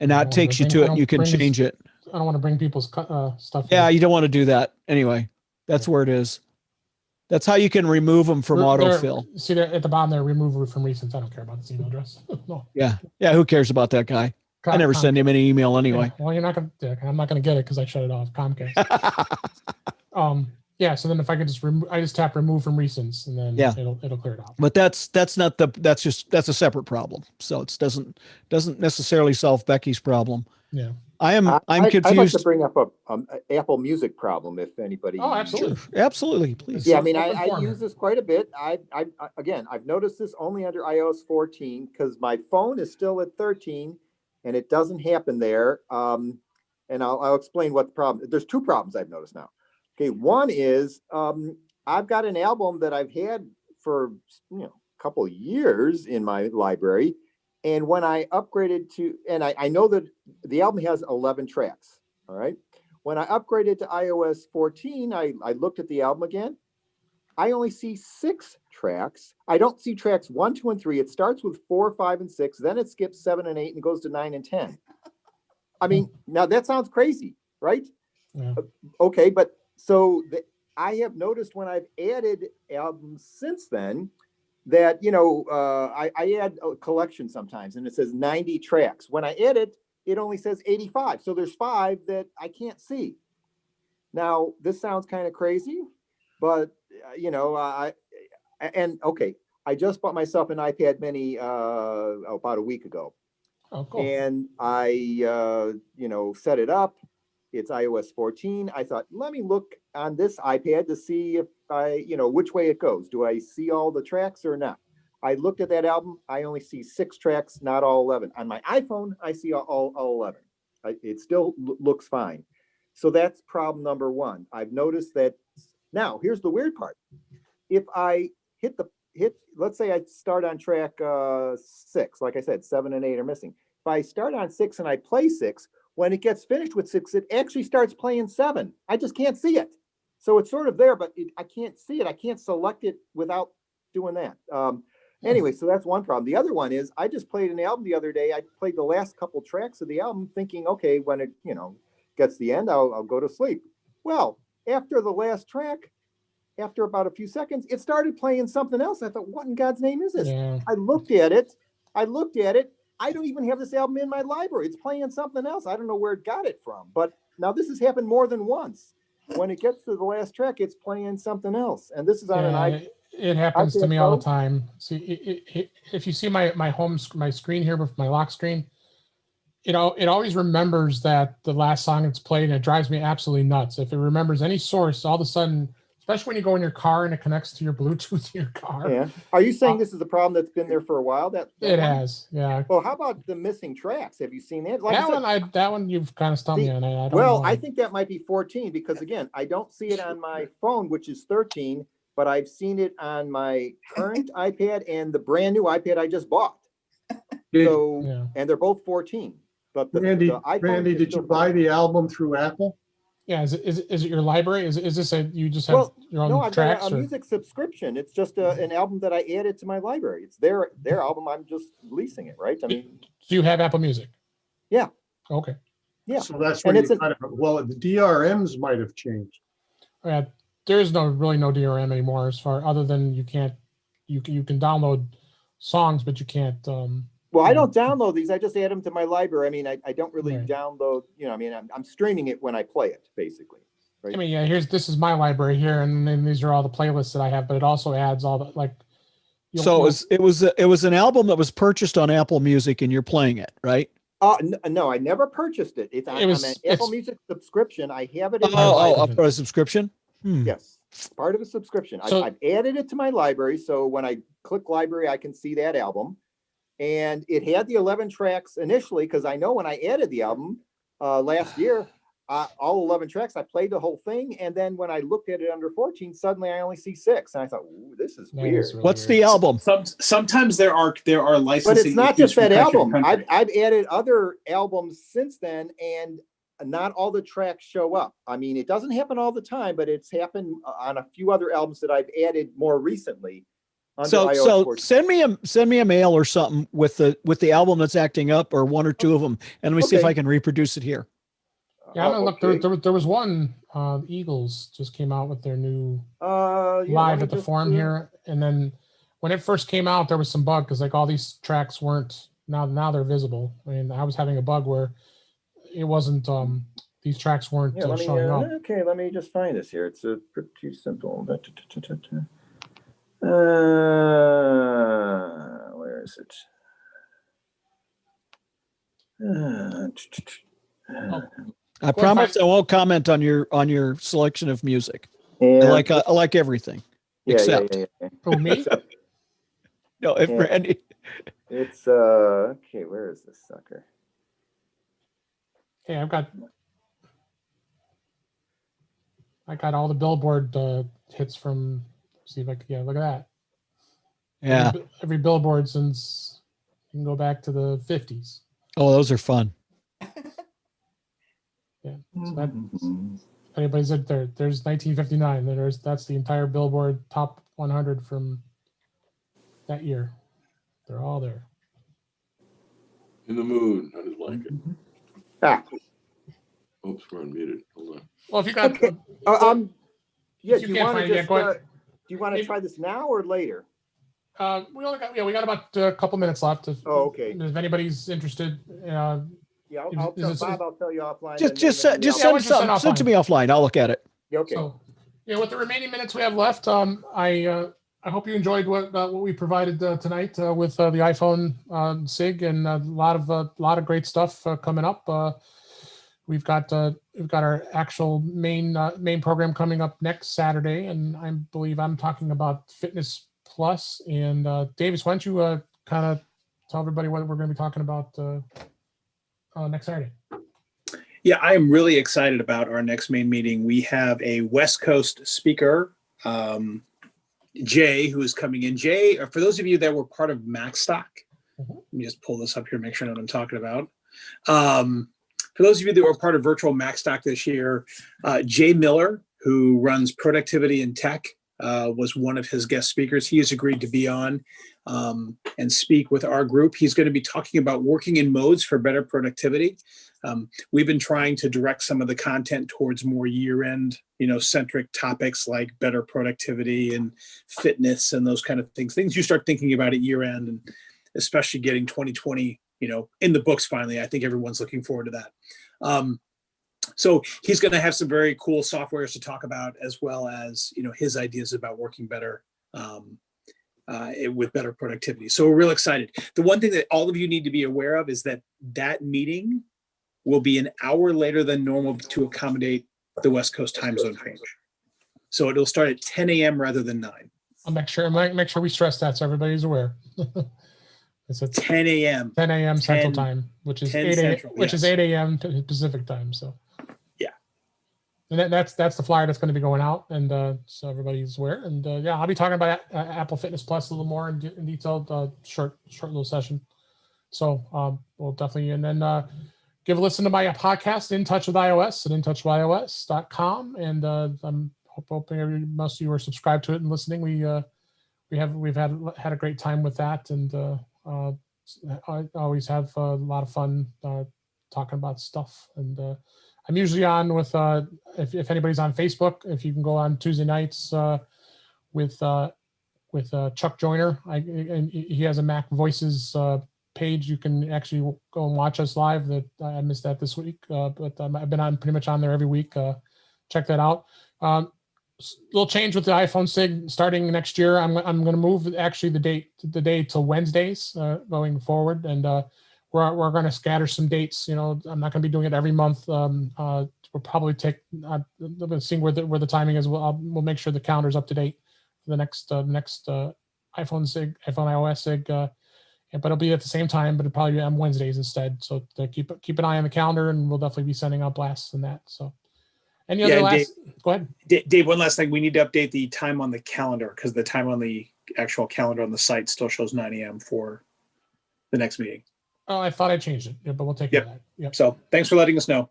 And now it takes you to it. You can change it. I don't want to bring people's stuff. Yeah, you don't want to do that. Anyway, that's where it is. That's how you can remove them from autofill. See there at the bottom there, remove from recent. I don't care about his email address. No. Yeah. Yeah. Who cares about that guy? I never send him any email anyway. Yeah, well, you're not going to, I'm not going to get it because I shut it off. Comcast. Yeah. So then if I could just remove, I just tap remove from recents and then it'll clear it off. But that's a separate problem. So it doesn't necessarily solve Becky's problem. Yeah. I'm confused. I'd like to bring up a Apple Music problem if anybody. Oh, absolutely. Sure. Absolutely. Please. Yeah. I mean, I use this quite a bit. I've noticed this only under iOS 14 because my phone is still at 13 and it doesn't happen there. And I'll explain what the problem. There's two problems I've noticed now. Okay. One is I've got an album that I've had for a couple of years in my library. And when I upgraded to, and I know that the album has 11 tracks, all right? When I upgraded to iOS 14, I looked at the album again. I only see 6 tracks. I don't see tracks 1, 2, and 3. It starts with 4, 5, and 6. Then it skips 7 and 8 and goes to 9 and 10. I mean, now that sounds crazy, right? Yeah. Okay, but so I have noticed when I've added albums since then, that I add a collection sometimes and it says 90 tracks. When I add it, it only says 85. So there's 5 that I can't see. Now this sounds kind of crazy, but I just bought myself an iPad mini about a week ago. Oh, cool. And I set it up. It's iOS 14. I thought, let me look on this iPad to see if which way it goes. Do I see all the tracks or not? I looked at that album. I only see 6 tracks, not all 11. On my iPhone, I see all 11. It still looks fine. So that's problem number 1. I've noticed that. Now, here's the weird part. If I let's say I start on track 6, like I said, 7 and 8 are missing. If I start on 6 and I play 6, when it gets finished with 6, it actually starts playing 7. I just can't see it. So it's sort of there, but I can't see it. I can't select it without doing that. Anyway, so that's one problem. The other one is I just played an album the other day. I played the last couple tracks of the album thinking, okay, when it gets to the end, I'll go to sleep. Well, after the last track, after about a few seconds, it started playing something else. I thought, what in God's name is this? Yeah. I looked at it. I don't even have this album in my library. It's playing something else. I don't know where it got it from. But now this has happened more than once. When it gets to the last track, it's playing something else. And this is on an iPad. It happens to me all the time. See, if you see my screen here with my lock screen, it always remembers that the last song it's played, and it drives me absolutely nuts. If it remembers any source, all of a sudden, especially when you go in your car and it connects to your Bluetooth in your car. Yeah. Are you saying this is a problem that's been there for a while? That it has, yeah. Well, how about the missing tracks? Have you seen that? Like that one you've kind of stumped me on. I don't know. I think that might be 14 because again, I don't see it on my phone, which is 13, but I've seen it on my current iPad and the brand new iPad I just bought. So, and they're both 14. But the iPhone Randy, did you buy the album through Apple? Yeah, is it your library? Is this you just have your own no, I've tracks? got a music subscription. It's just an album that I added to my library. It's their album. I'm just leasing it, right? I mean, so you have Apple Music? Yeah. Okay. Yeah. So that's where the DRMs might have changed. Yeah, there's really no DRM anymore other than you can download songs, but you can't. Well, I don't download these. I just add them to my library. I mean, I don't really download, I'm streaming it when I play it, basically. Right? I mean, yeah, this is my library here, and then these are all the playlists that I have, but it also adds all the, like. So it was an album that was purchased on Apple Music and you're playing it, right? No, I never purchased it. It's an Apple Music subscription. I have it in my library. A subscription? Yes, part of a subscription. I've added it to my library, so when I click library, I can see that album. And it had the 11 tracks initially, because I know when I added the album last year, all 11 tracks, I played the whole thing. And then when I looked at it under 14, suddenly I only see 6. And I thought, ooh, this is weird. Really What's the album? Sometimes there are licensing. But it's not just that album. I've added other albums since then, and not all the tracks show up. I mean, it doesn't happen all the time, but it's happened on a few other albums that I've added more recently. under iOS So 14. send me a mail or something with the album that's acting up, or one or two of them, and let me see if Okay. I can reproduce it here. Yeah, I'm gonna look. okay. There was one. Eagles just came out with their new Yeah, let live me at the just, forum here, and then when it first came out, there was some bug because like all these tracks weren't now they're visible. I mean, I was having a bug where it wasn't. These tracks weren't Yeah, let me, showing up. okay, let me just find this here. It's pretty simple. Where is it? I promise I won't comment on your selection of music. And I like everything. yeah, except yeah. Oh, me? No, if Yeah. Randy. It's okay. Where is this sucker? Hey, I got all the Billboard hits from. See if I can. Yeah, look at that. Yeah. Every Billboard since you can go back to the 50s. Oh, those are fun. Yeah. So that, if anybody's out there, there's 1959. That's the entire Billboard top 100 from that year. They're all there. In the mood on his blanket. Ah. Oops, we're unmuted. Hold on. Well, if you got, Okay. Yeah. if Do you you can't want find to it yet, just? go ahead. Do you want to try this now or later? We got about a couple minutes left. Oh, okay. If anybody's interested, Yeah, I'll tell Bob. I'll tell you offline. Just send it to me offline. I'll look at it. Yeah, okay. So, with the remaining minutes we have left, I hope you enjoyed what we provided tonight with the iPhone SIG, and a lot of great stuff coming up. We've got our actual main program coming up next Saturday, and I believe I'm talking about Fitness Plus. And Davis, why don't you kind of tell everybody what we're going to be talking about next Saturday? Yeah, I am really excited about our next main meeting. We have a West Coast speaker, Jay, who is coming in. Jay, for those of you that were part of MacStock, let me just pull this up here, make sure I know what I'm talking about. For those of you that were part of virtual MacStock this year, Jay Miller, who runs Productivity and Tech, was one of his guest speakers. He has agreed to be on and speak with our group. He's going to be talking about working in modes for better productivity. We've been trying to direct some of the content towards more year-end, centric topics like better productivity and fitness and those kind of things you start thinking about at year-end, and especially getting 2020, in the books finally. I think everyone's looking forward to that. So he's going to have some very cool softwares to talk about, as well as, his ideas about working better with better productivity. So we're real excited. The one thing that all of you need to be aware of is that meeting will be an hour later than normal to accommodate the West Coast time zone change. So it'll start at 10 a.m. rather than 9. I'll make sure we stress that so everybody's aware. It's at 10 a.m. 10 a.m. Central Time, which is 8 a.m. Yes. 8 a.m. Pacific Time. So yeah, and that's the flyer that's going to be going out, and so everybody's aware. And I'll be talking about Apple Fitness Plus a little more in detail, short little session. So we'll definitely, and then give a listen to my podcast, In Touch with iOS, at intouchwithios.com. And I'm hoping most of you are subscribed to it and listening. We've had a great time with that, and I always have a lot of fun talking about stuff. And I'm usually on with if anybody's on Facebook, if you can go on Tuesday nights with Chuck Joyner. And he has a Mac Voices page. You can actually go and watch us live. That I missed that this week, but I've been on pretty much on there every week. Check that out. Little change with the iPhone SIG starting next year. I'm going to move actually the day to Wednesdays going forward, and we're going to scatter some dates. I'm not going to be doing it every month. We'll probably take seeing where the timing is. We'll make sure the calendar's up to date for the next iPhone SIG, iPhone iOS SIG. But it'll be at the same time, but it'll probably be on Wednesdays instead. So keep an eye on the calendar, and we'll definitely be sending out blasts and that. So. Any other last? Go ahead, Dave. One last thing, we need to update the time on the calendar, because the time on the actual calendar on the site still shows 9 a.m. for the next meeting. Oh, I thought I changed it, but we'll take care of that. Yep. So thanks for letting us know.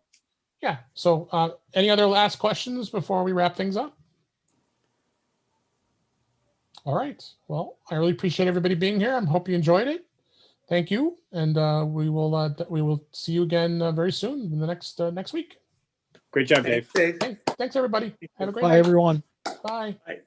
Yeah. So any other last questions before we wrap things up? All right. Well, I really appreciate everybody being here. I hope you enjoyed it. Thank you, and we will see you again very soon in the next week. Great job, Dave. Thanks, Dave. Thanks everybody. Have a great Bye, night. everyone. Bye. Bye.